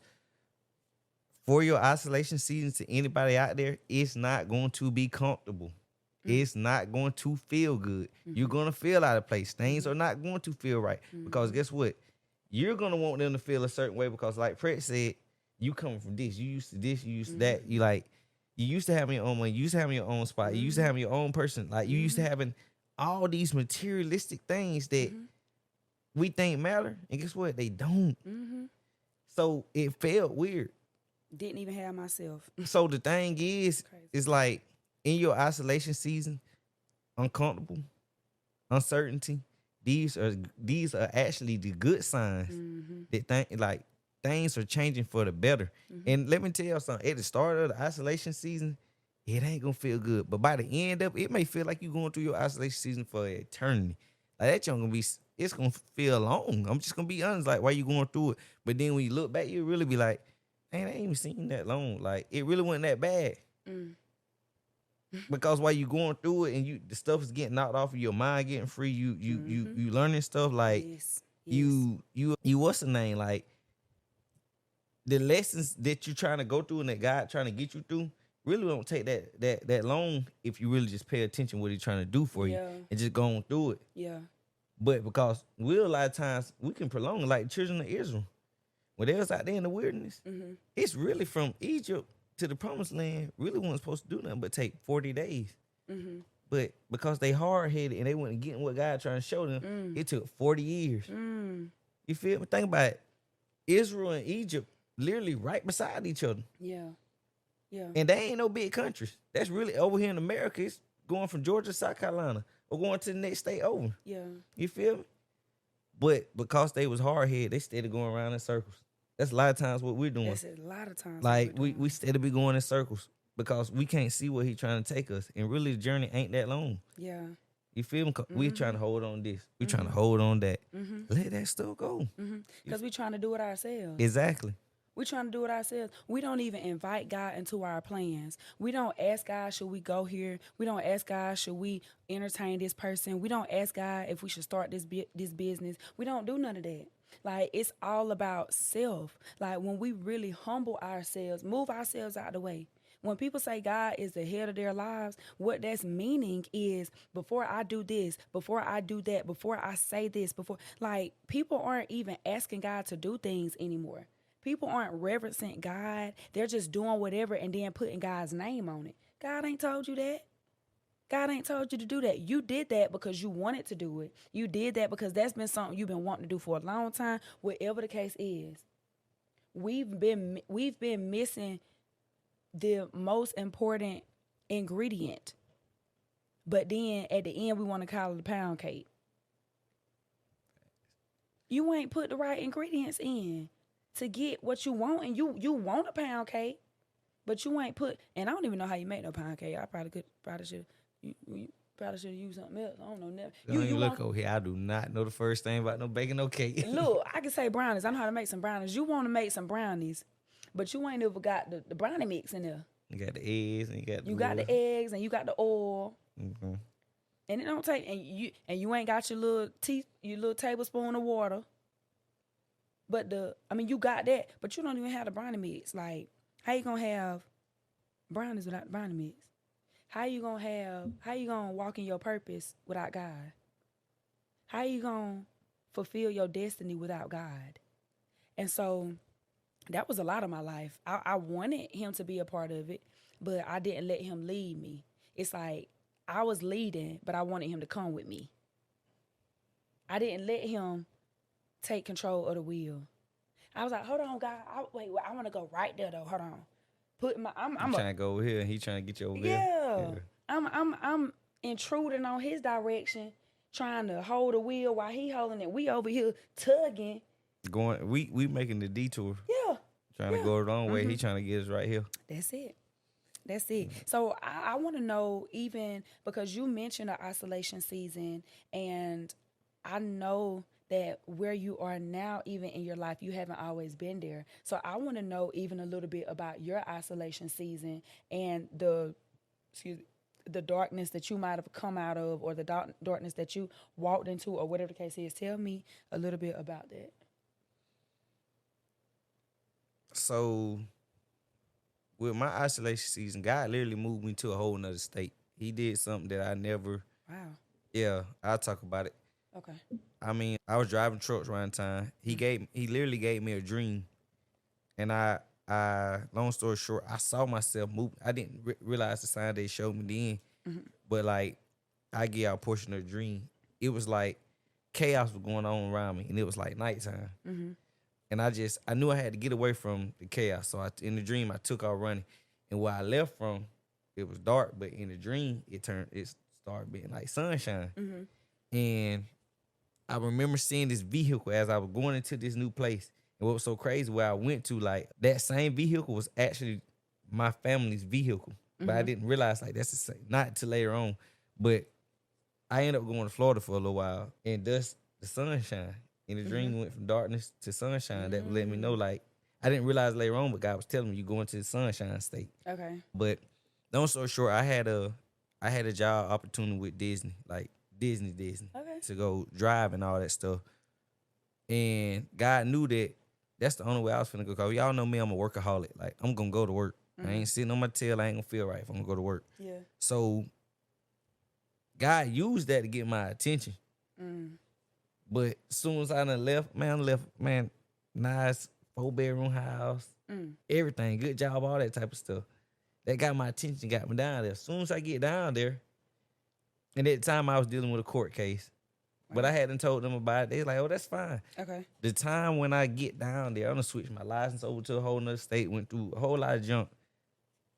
for your isolation season, to anybody out there, it's not going to be comfortable. It's not going to feel good. You're going to feel out of place. Things are not going to feel right because guess what? You're going to want them to feel a certain way because, like Fred said, you coming from this, you used to this, you used to that. You used to having your own money, you used to having your own spot, you used to having your own person. Like you used to having all these materialistic things that we think matter, and guess what? They don't. So it felt weird. Didn't even have myself. So the thing is like in your isolation season, uncomfortable, uncertainty. These are actually the good signs that things are changing for the better. And let me tell you something. At the start of the isolation season, it ain't gonna feel good. But by the end of it, it may feel like you're going through your isolation season for eternity. Like that gonna be, it's gonna feel long. I'm just gonna be honest, like why you going through it. But then when you look back, you really be like, man, I ain't even seen that long. Like it really wasn't that bad. Because while you going through it and the stuff is getting knocked off of your mind, getting free, you learning stuff like you what's the name? Like the lessons that you're trying to go through and that God trying to get you through really don't take that long if you really just pay attention what he's trying to do for you and just go on through it. Yeah. But because a lot of times we can prolong it, like the children of Israel. When they was out there in the wilderness, it's really from Egypt to the promised land, really wasn't supposed to do nothing but take 40 days. But because they hard-headed and they weren't getting what God trying to show them, it took 40 years. You feel me? Think about it. Israel and Egypt literally right beside each other. Yeah. Yeah. And they ain't no big countries. That's really over here in America. It's going from Georgia to South Carolina or going to the next state over. Yeah. You feel me? But because they was hard headed, they steady going around in circles. That's a lot of times what we're doing. That's a lot of times. Like we steady be going in circles because we can't see where he trying to take us. And really the journey ain't that long. Yeah. You feel me? We trying to hold on this. We trying to hold on that. Let that stuff go. Because we trying to do it ourselves. Exactly. We trying to do it ourselves. We don't even invite God into our plans. We don't ask God, should we go here? We don't ask God, should we entertain this person? We don't ask God if we should start this business. We don't do none of that. Like, it's all about self. Like, when we really humble ourselves, move ourselves out of the way. When people say God is the head of their lives, what that's meaning is before I do this, before I do that, before I say this, like, people aren't even asking God to do things anymore. People aren't reverencing God. They're just doing whatever and then putting God's name on it. God ain't told you that. God ain't told you to do that. You did that because you wanted to do it. You did that because that's been something you've been wanting to do for a long time, whatever the case is. We've been missing the most important ingredient. But then at the end we want to call it a pound cake. You ain't put the right ingredients in to get what you want, and you want a pound cake, but you ain't put. And I don't even know how you make no pound cake. I probably should. You probably should have used something else. I don't know. Never. You look over here. I do not know the first thing about no baking no cake. Look, I can say brownies. I know how to make some brownies. You want to make some brownies, but you ain't ever got the brownie mix in there. You got the eggs and you got the eggs and you got the oil. Mm-hmm. And it don't take and you ain't got your little tablespoon of water. But you got that, but you don't even have the brownie mix. Like, how you gonna have brownies without the brownie mix? How you gonna walk in your purpose without God? How you gonna fulfill your destiny without God? And so that was a lot of my life. I wanted him to be a part of it, but I didn't let him lead me. It's like I was leading, but I wanted him to come with me. I didn't let him take control of the wheel. I was like, hold on, God. Wait, I want to go right there though. Hold on. I'm trying to go over here and he trying to get you over there. Yeah. I'm intruding on his direction, trying to hold the wheel while he holding it. We over here tugging. We making the detour. Yeah. Trying to go the wrong way. He trying to get us right here. That's it. So I want to know, even because you mentioned the isolation season, and I know that where you are now, even in your life, you haven't always been there. So I want to know even a little bit about your isolation season and the darkness that you might have come out of, or the darkness that you walked into, or whatever the case is. Tell me a little bit about that. So with my isolation season, God literally moved me to a whole nother state. He did something that I never. Wow. Yeah, I'll talk about it. Okay. I mean, I was driving trucks one time. He literally gave me a dream, and I long story short, I saw myself move. I didn't realize the sign they showed me then, but like, I get out a portion of the dream. It was like chaos was going on around me, and it was like nighttime. And I knew I had to get away from the chaos. So in the dream, I took off running, and where I left from, it was dark. But in the dream, it started being like sunshine, and I remember seeing this vehicle as I was going into this new place. And what was so crazy, where I went to, like, that same vehicle was actually my family's vehicle. But I didn't realize, like, that's the same. Not until later on. But I ended up going to Florida for a little while. And thus, the sunshine. And the dream went from darkness to sunshine. That would let me know, like, I didn't realize later on, but God was telling me, you go into the sunshine state. Okay. But long story short, I had a job opportunity with Disney. Like, Disney, Okay. to go drive and all that stuff. And God knew that that's the only way I was finna go. Cause y'all know me, I'm a workaholic. Like, I'm gonna go to work. I ain't sitting on my tail. I ain't gonna feel right if I'm gonna go to work. Yeah. So God used that to get my attention. But as soon as I done left, nice 4-bedroom house, everything, good job, all that type of stuff. That got my attention, got me down there. As soon as I get down there, and at the time I was dealing with a court case, but I hadn't told them about it. They was like, oh, that's fine. Okay. The time when I get down there, I'm gonna switch my license over to a whole nother state, went through a whole lot of junk.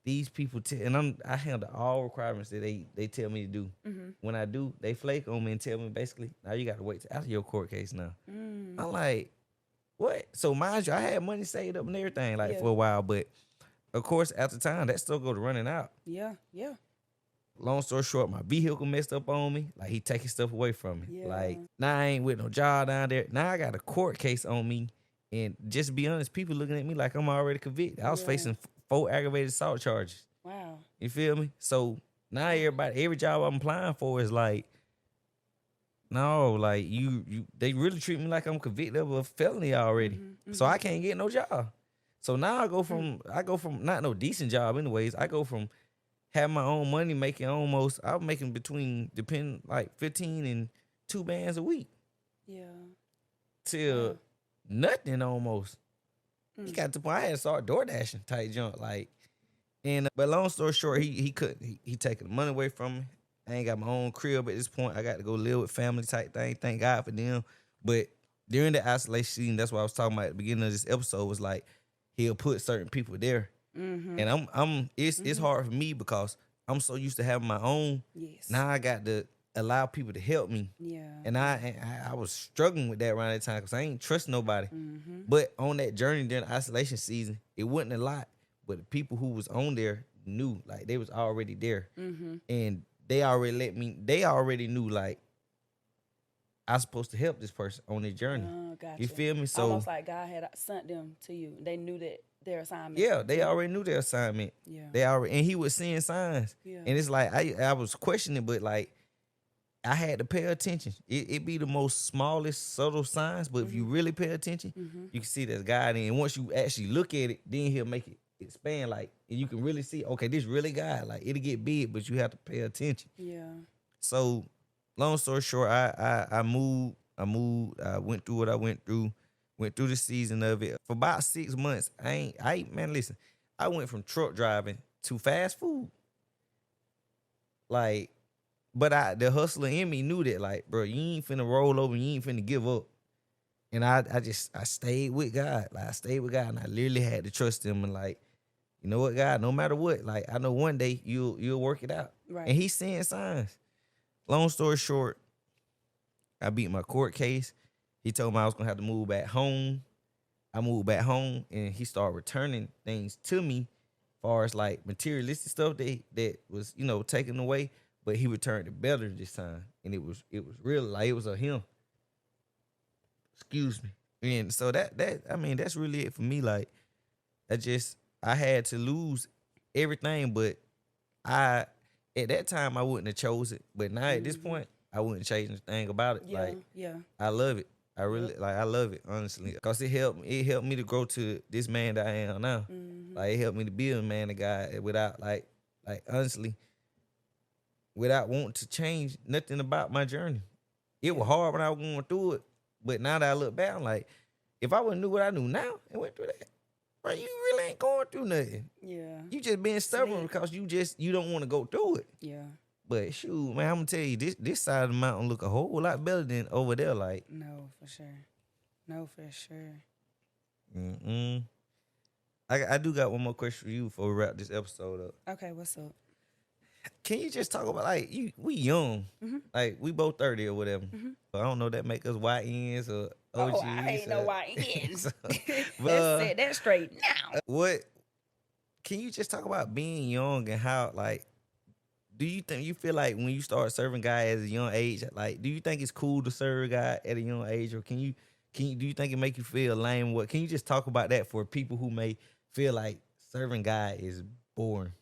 these people and I handle all requirements that they tell me to do. When I do, they flake on me and tell me basically, now you got to wait till after your court case now. I'm like, what? So mind you, I had money saved up and everything like for a while, but of course after time that still go to running out. Yeah. Long story short, my vehicle messed up on me. Like he taking stuff away from me. Yeah. Like now I ain't with no job down there. Now I got a court case on me, and just to be honest, people looking at me like I'm already convicted. I was facing 4 aggravated assault charges. Wow. You feel me? So now every job I'm applying for is like, no, like they really treat me like I'm convicted of a felony already. So I can't get no job. So now I go from not no decent job anyways. I go from having my own money making almost, I was making between like 15 and 2 bands a week. Yeah. Till nothing almost. He got to the point I had to start door dashing type junk. Like, and but long story short, he taking the money away from me. I ain't got my own crib at this point. I got to go live with family type thing. Thank God for them. But during the isolation season, that's what I was talking about at the beginning of this episode, was like he'll put certain people there. And it's hard for me because I'm so used to having my own. Yes. Now I got to allow people to help me. Yeah. And I was struggling with that around that time because I ain't trust nobody. But on that journey during the isolation season, it wasn't a lot. But the people who was on there knew, like they was already there. And they already knew like I was supposed to help this person on their journey. Gotcha. You feel me? So almost like God had sent them to you. They knew that their assignment. Yeah, they already knew their assignment. Yeah. And he was seeing signs. Yeah. And it's like I was questioning, but like I had to pay attention. It be the most smallest subtle signs, but if you really pay attention, you can see there's God in. And once you actually look at it, then he'll make it expand, like, and you can really see, okay, this really God. Like it'll get big, but you have to pay attention. Yeah. So long story short, I moved, I went through what I went through the season of it. For about 6 months, man, listen, I went from truck driving to fast food. Like, but the hustler in me knew that, like, bro, you ain't finna roll over, you ain't finna give up. And I stayed with God. Like, I stayed with God, and I literally had to trust him. And like, you know what, God, no matter what, like, I know one day you'll work it out. Right. And he's seeing signs. Long story short, I beat my court case. He told me I was gonna have to move back home. I moved back home, and he started returning things to me, as far as like materialistic stuff that was, taken away. But he returned it better this time, and it was real, like it was a him. Excuse me. And so that's really it for me. Like, I had to lose everything, but at that time I wouldn't have chose it. But now at this point, I wouldn't change a thing about it. Yeah. I love it. I really I love it, honestly, because it helped me to grow to this man that I am now. Like, it helped me to be a man of God without like honestly, without wanting to change nothing about my journey. It was hard when I was going through it, but now that I look back, I'm like, if I would have knew what I knew now and went through that, bro, you really ain't going through nothing. Yeah. You just being stubborn because you don't want to go through it. Yeah. But shoot, man, I'm gonna tell you, this side of the mountain look a whole lot better than over there. Like, No, for sure. I do got one more question for you before we wrap this episode up. Okay, what's up? Can you just talk about, like, we young, like we both 30 or whatever. But I don't know, that make us YNs or OGs. Oh, I ain't no YNs. But, Let's set that straight now. What? Can you just talk about being young and how, like, do you feel like when you start serving God at a young age, like, do you think it's cool to serve God at a young age, or do you think it make you feel lame? Can you just talk about that for people who may feel like serving God is boring,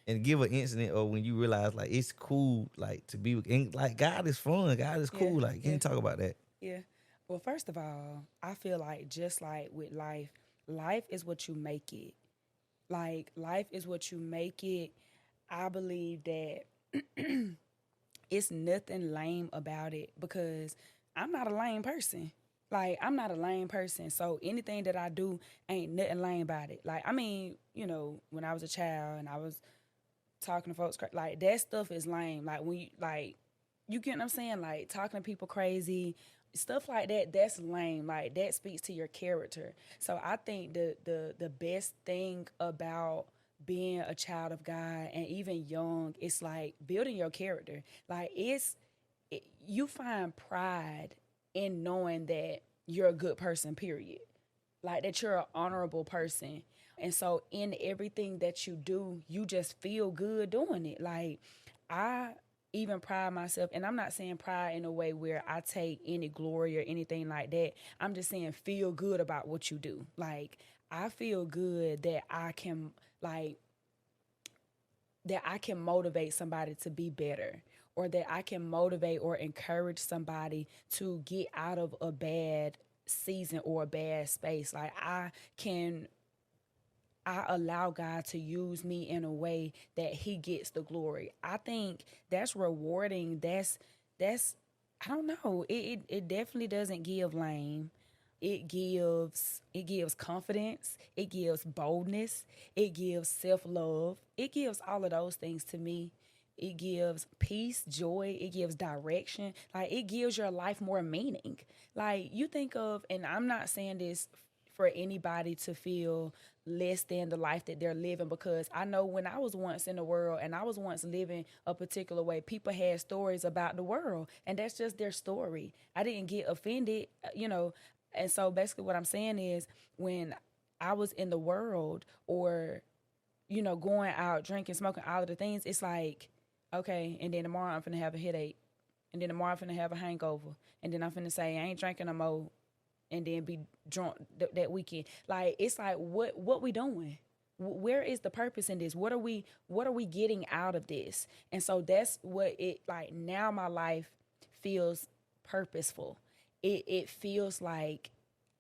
and give an incident or when you realize, like, it's cool, like, to be, and, like, God is fun, God is cool. Like, can you talk about that? Yeah. Well, first of all, I feel like just like with life is what you make it. Like, life is what you make it. I believe that it's nothing lame about it, because I'm not a lame person. Like, I'm not a lame person. So anything that I do ain't nothing lame about it. Like, I mean, when I was a child and I was talking to folks, like, that stuff is lame. Like, when you get what I'm saying? Like, talking to people crazy, stuff like that, that's lame. Like, that speaks to your character. So I think the best thing about being a child of God and even young, it's like building your character. Like you find pride in knowing that you're a good person, period. Like that you're an honorable person. And so in everything that you do, you just feel good doing it. Like I even pride myself, and I'm not saying pride in a way where I take any glory or anything like that. I'm just saying feel good about what you do. Like I feel good that I can motivate somebody to be better, or that I can motivate or encourage somebody to get out of a bad season or a bad space. Like I allow God to use me in a way that he gets the glory. I think that's rewarding. That's I don't know. It definitely doesn't give lame. It gives confidence, it gives boldness, it gives self-love. It gives all of those things to me. It gives peace, joy, it gives direction. Like it gives your life more meaning. Like you think of, and I'm not saying this for anybody to feel less than the life that they're living, because I know when I was once in the world and I was once living a particular way, people had stories about the world, and that's just their story. I didn't get offended, and so basically what I'm saying is when I was in the world, or going out drinking, smoking, all of the things, it's like, okay, and then tomorrow I'm finna have a headache, and then tomorrow I'm finna have a hangover, and then I'm finna say I ain't drinking no more, and then be drunk that weekend. Like it's like what we doing? Where is the purpose in this? What are we getting out of this? And so that's what it like now my life feels purposeful. It feels like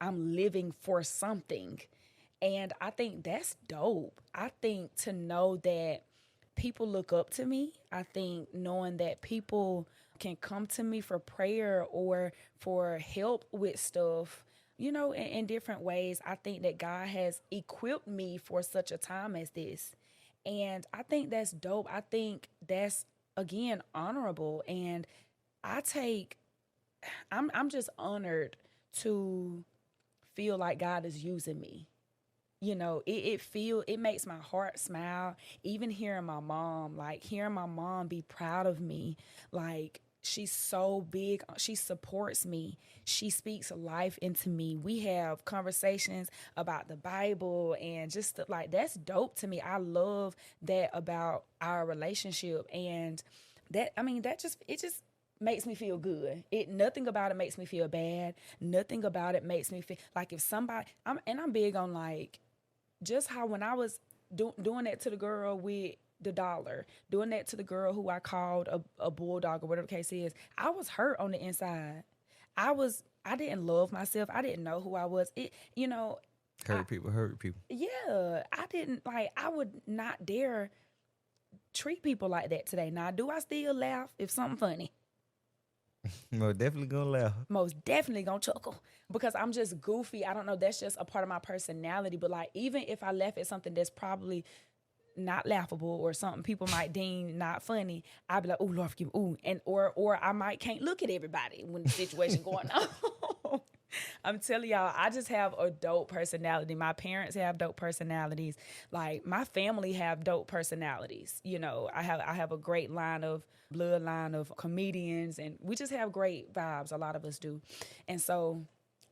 I'm living for something. And I think that's dope. I think to know that people look up to me, I think knowing that people can come to me for prayer or for help with stuff, in different ways. I think that God has equipped me for such a time as this. And I think that's dope. I think that's, again, honorable. And I'm just honored to feel like God is using me. It makes my heart smile. Even hearing my mom be proud of me. Like she's so big. She supports me. She speaks life into me. We have conversations about the Bible and just like that's dope to me. I love that about our relationship, and it just makes me feel good. Nothing about it makes me feel bad. Nothing about it makes me feel like if somebody I'm big on like just how when I was doing that to the girl with the dollar, doing that to the girl who I called a bulldog or whatever the case is, I was hurt on the inside. I didn't love myself. I didn't know who I was. Hurt people. Yeah, I would not dare treat people like that today. Now, do I still laugh if something funny? Most definitely gonna laugh. Most definitely gonna chuckle because I'm just goofy. I don't know. That's just a part of my personality. But like, even if I laugh at something that's probably not laughable or something people might deem not funny, I'd be like, "Oh Lord, forgive me." Ooh, and or I might can't look at everybody when the situation going on. I'm telling y'all, I just have a dope personality. My parents have dope personalities. Like my family have dope personalities. I have a great bloodline of comedians, and we just have great vibes. A lot of us do, and so.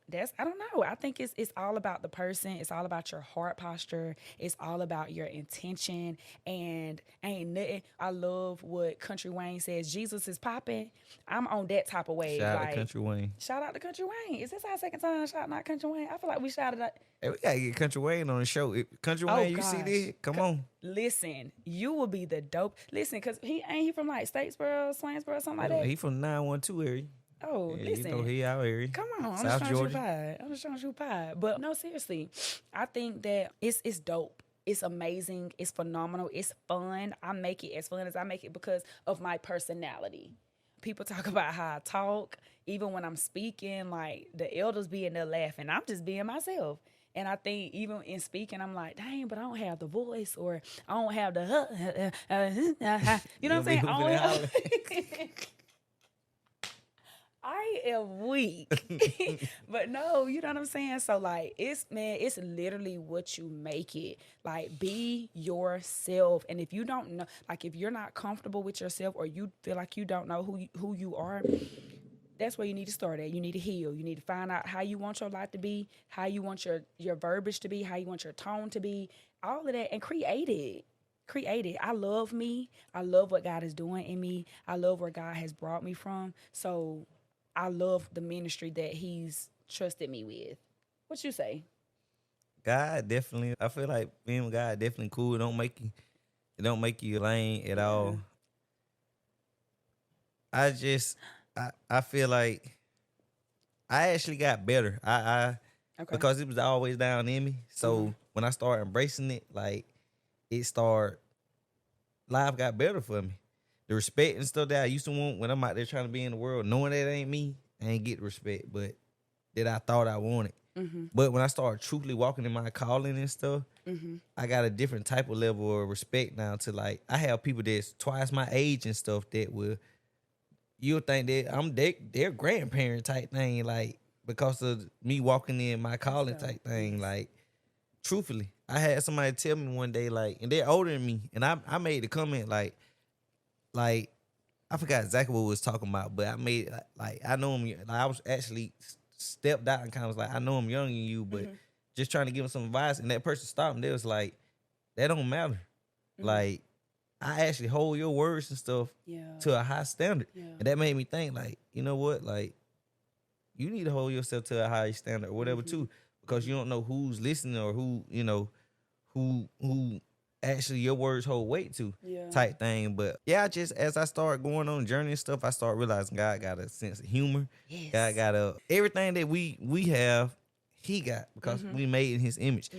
I don't know. I think it's all about the person. It's all about your heart posture. It's all about your intention. And ain't nothing. I love what Country Wayne says. Jesus is popping. I'm on that type of wave. Shout out to Country Wayne. Shout out to Country Wayne. Is this our second time shouting out Country Wayne? I feel like we shouted out. Hey, we gotta get Country Wayne on the show. Country Wayne, you see this? Come on. Listen, you will be the dope. Listen, because he from like Statesboro, Swainsboro, something like that. He from 912 area. Oh, yeah, listen. He out here. Come on, South Georgia. I'm just trying to shoot pie. But no, seriously, I think that it's dope. It's amazing. It's phenomenal. It's fun. I make it as fun as I make it because of my personality. People talk about how I talk. Even when I'm speaking, like the elders be in there laughing. I'm just being myself. And I think even in speaking, I'm like, dang, but I don't have the voice, or I don't have the you know what I'm saying? am weak. But no, you know what I'm saying? So like it's literally what you make it. Like be yourself. And if you don't know, like if you're not comfortable with yourself or you feel like you don't know who you are, that's where you need to start at. You need to heal. You need to find out how you want your life to be, how you want your verbiage to be, how you want your tone to be, all of that, and create it. Create it. I love me. I love what God is doing in me. I love where God has brought me from. So I love the ministry that He's trusted me with. What you say? God definitely. I feel like being with God definitely cool. It don't make you lame at all. I feel like I actually got better. Okay. Because it was always down in me. So when I started embracing it, like life got better for me. The respect and stuff that I used to want when I'm out there trying to be in the world, knowing that it ain't me, I ain't get the respect, but that I thought I wanted. But when I started truthfully walking in my calling and stuff, I got a different type of level of respect now to like, I have people that's twice my age and stuff that will, you'll think that I'm their grandparent type thing, like because of me walking in my calling type thing. Like, truthfully, I had somebody tell me one day, like, and they're older than me, and I made the comment like I forgot exactly what we was talking about, but I made like I know him. Like, I was actually stepped out and kind of was like, I know I'm younger than you, but just trying to give him some advice, and that person stopped and they was like, that don't matter. Like, I actually hold your words and stuff to a high standard. And that made me think, like, you know what? Like, you need to hold yourself to a high standard or whatever, too, because you don't know who's listening or who, you know, who actually your words hold weight to type thing. But yeah, just as I start going on journey and stuff, I start realizing God got a sense of humor. God got everything that we have, He got, because we made in His image.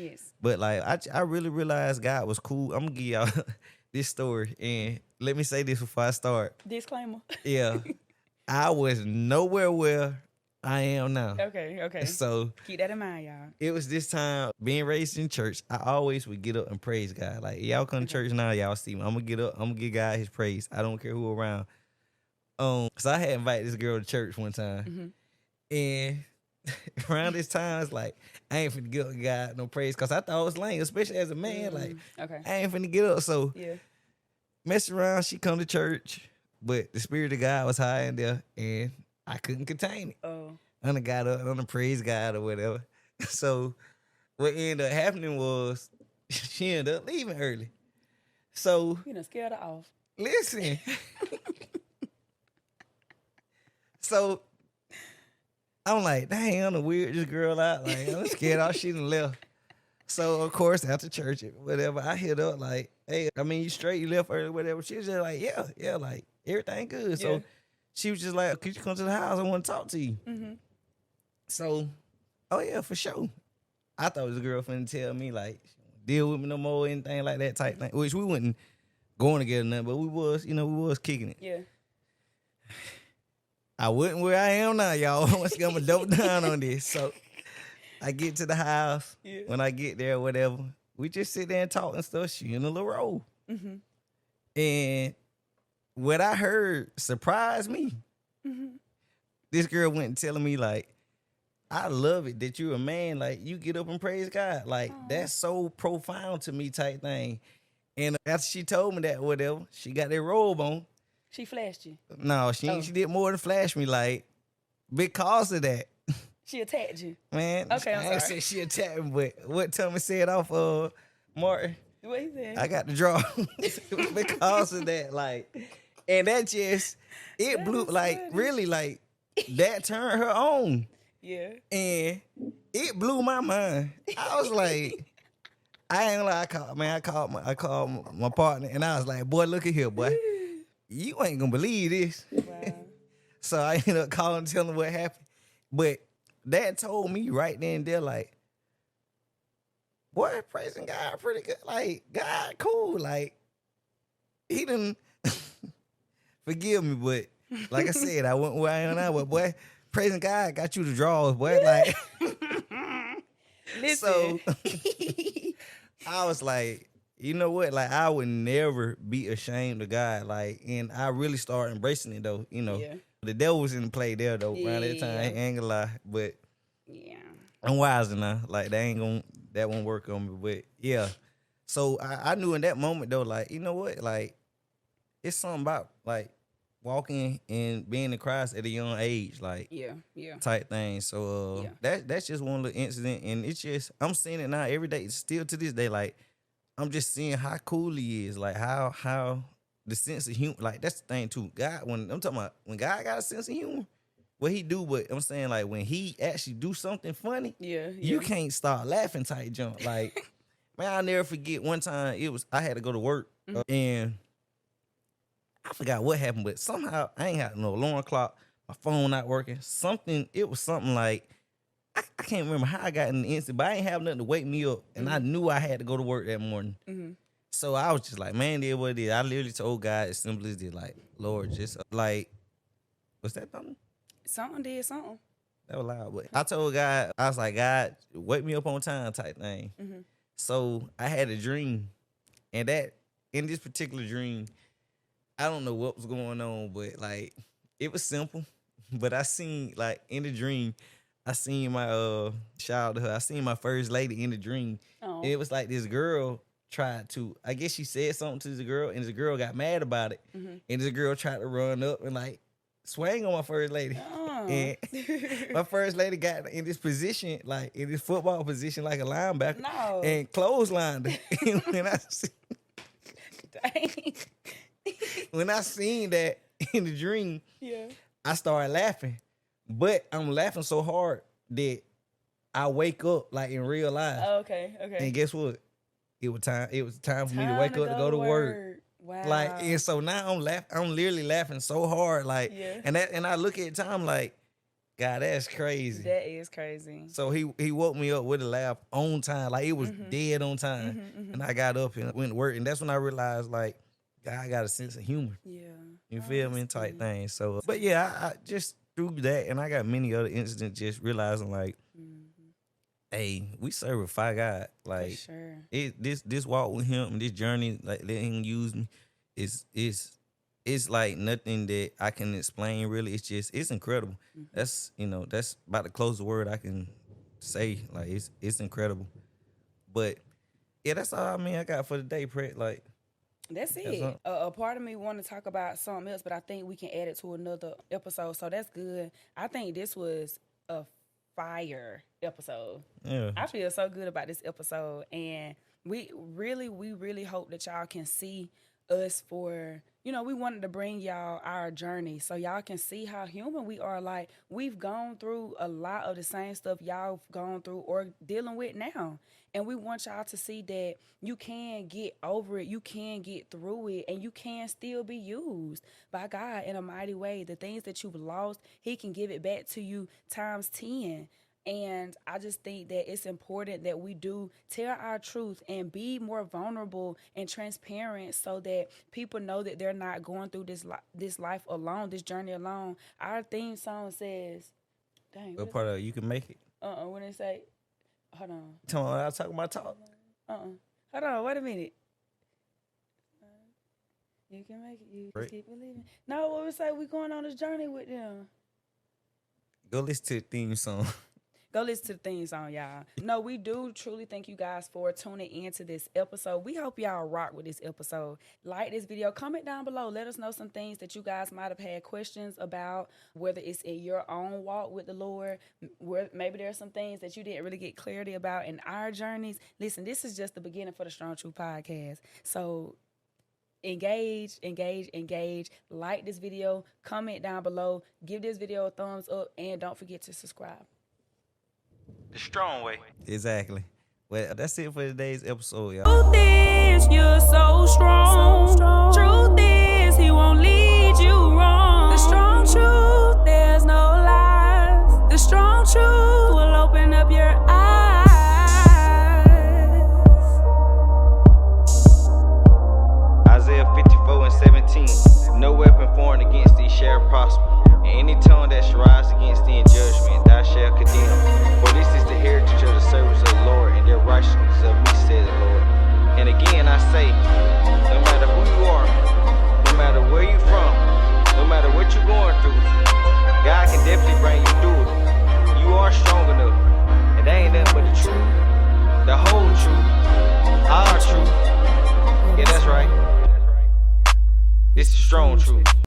But like I really realized God was cool. I'm gonna give y'all this story, and let me say this before I start. Disclaimer. Yeah. I was nowhere where I am now. Okay. So keep that in mind, y'all. it was this time being raised in church. I always would get up and praise God. Like, y'all come to church now, y'all see me. I'm gonna get up. I'm gonna give God His praise. I don't care who around. So I had invited this girl to church one time, and around this time, it's like I ain't finna get up and God no praise, because I thought it was lame, especially as a man. Like, I ain't finna get up. So mess around. She come to church, but the Spirit of God was high in there, and I couldn't contain it. I done got up, I done praise God or whatever. So what ended up happening was she ended up leaving early. So you done scared her off. Listen. So I'm like, dang, I'm gonna weird this girl out. Like, I'm scared off. She done left. So of course after church, whatever, I hit up like, hey, I mean, you straight, you left early, whatever. She was just like, yeah, like everything good. So she was just like, could you come to the house? I want to talk to you. So, oh yeah, for sure. I thought it was a girl finna tell me like, deal with me no more, anything like that type thing. Which we wasn't going together nothing, but we was kicking it. Yeah. I wasn't where I am now, y'all. I'm gonna double down on this. So I get to the house. When I get there, whatever, we just sit there and talk and stuff. She in a little roll. And what I heard surprised me. This girl went and telling me like, I love it that you're a man. Like, you get up and praise God. Like, that's so profound to me type thing. And after she told me that, whatever, she got that robe on. She flashed you? No, she did more than flash me. Like, because of that. She attacked you? Man, okay, I ain't say she attacked me, but what Tommy said off Martin. What he said? I got the draw. Because of that, like, and that just, it blew, like, really, like, that turned her on. Yeah. And it blew my mind. I was like, I ain't like, I called my partner, and I was like, boy, look at here, boy. You ain't gonna believe this. Wow. So I ended up calling and telling what happened. But that told me right then and there, like, boy, praising God pretty good. Like, God cool. Like, He done forgive me, but like I said, I went where I am now, but boy, praising God got you the draws, boy. Like, listen. so I was like, you know what? Like, I would never be ashamed of God. Like, and I really started embracing it, though. You know, the devil was in the play there, though, around that time. I ain't gonna lie. But I'm wiser now. Like, that won't work on me. But, yeah. So, I knew in that moment, though, like, you know what? Like, it's something about, like, walking and being in Christ at a young age, like, type thing. So, that's just one little incident. And it's just, I'm seeing it now every day. Still to this day, like, I'm just seeing how cool he is, like how the sense of humor, like that's the thing too. God, when I'm talking about when God got a sense of humor, what he do, but I'm saying like when he actually do something funny, you can't start laughing type jump. Like, man, I'll never forget one time I had to go to work and I forgot what happened, but somehow I ain't had no alarm clock, my phone not working. It was something like I can't remember how I got in the instant, but I ain't have nothing to wake me up, and I knew I had to go to work that morning. So I was just like, man, did what it is. I literally told God as simple as this, like, Lord, just like, was that something? Something did something. That was loud, but I told God, I was like, God, wake me up on time type thing. So I had a dream, and that in this particular dream, I don't know what was going on, but like, it was simple. But I seen, like, in the dream, I seen my shout out to her. I seen my first lady in the dream. And it was like this girl tried to, I guess she said something to the girl, and the girl got mad about it. And this girl tried to run up and like swing on my first lady. And my first lady got in this position, like in this football position, like a linebacker, and clotheslined her. When I seen that in the dream, I started laughing. But I'm laughing so hard that I wake up like in real life. Okay. And guess what? It was time for me to wake up to go to work. Wow. Like, and so now I'm literally laughing so hard. Like, and I look at time like, God, that's crazy. That is crazy. So he woke me up with a laugh on time. Like, it was dead on time. And I got up and went to work. And that's when I realized, like, God got a sense of humor. You feel me? Type thing. So, but yeah, I just through that, and I got many other incidents just realizing, like, hey, we serve a fire God. Like, this walk with him and this journey, like, letting him use me, it's like nothing that I can explain, really. It's incredible. That's about the closest word I can say. Like, it's incredible. But, yeah, that's all I got for the day, Pret. Like, that's it. A part of me want to talk about something else, but I think we can add it to another episode, so that's good. I think this was a fire episode. Yeah. I feel so good about this episode, and we really hope that y'all can see us for, we wanted to bring y'all our journey so y'all can see how human we are. Like, we've gone through a lot of the same stuff y'all gone through or dealing with now. And we want y'all to see that you can get over it, you can get through it, and you can still be used by God in a mighty way. The things that you've lost, he can give it back to you times 10. And I just think that it's important that we do tell our truth and be more vulnerable and transparent so that people know that they're not going through this life alone, this journey alone. Our theme song says, dang. What part of it? You can make it? When it say, hold on. Tell me, I was talking about talk. Hold on, wait a minute. You can make it. You just keep believing. No, what we say? We going on this journey with them. Go listen to the theme song. Go listen to the theme song, y'all. No, we do truly thank you guys for tuning into this episode. We hope y'all rock with this episode. Like this video, comment down below. Let us know some things that you guys might have had questions about, whether it's in your own walk with the Lord, where maybe there's some things that you didn't really get clarity about in our journeys. Listen, this is just the beginning for the Strong Truth Podcast. So engage. Like this video, comment down below, give this video a thumbs up, and don't forget to subscribe. The strong way. Exactly. Well, that's it for today's episode, y'all. Truth is, you're so strong. Truth is, he won't lead you wrong. The strong truth, there's no lies. The strong truth will open up your eyes. Isaiah 54:17. No weapon formed against thee shall prosper. And any tongue that shall rise against thee in judgment, thou shalt condemn. For this is the heritage of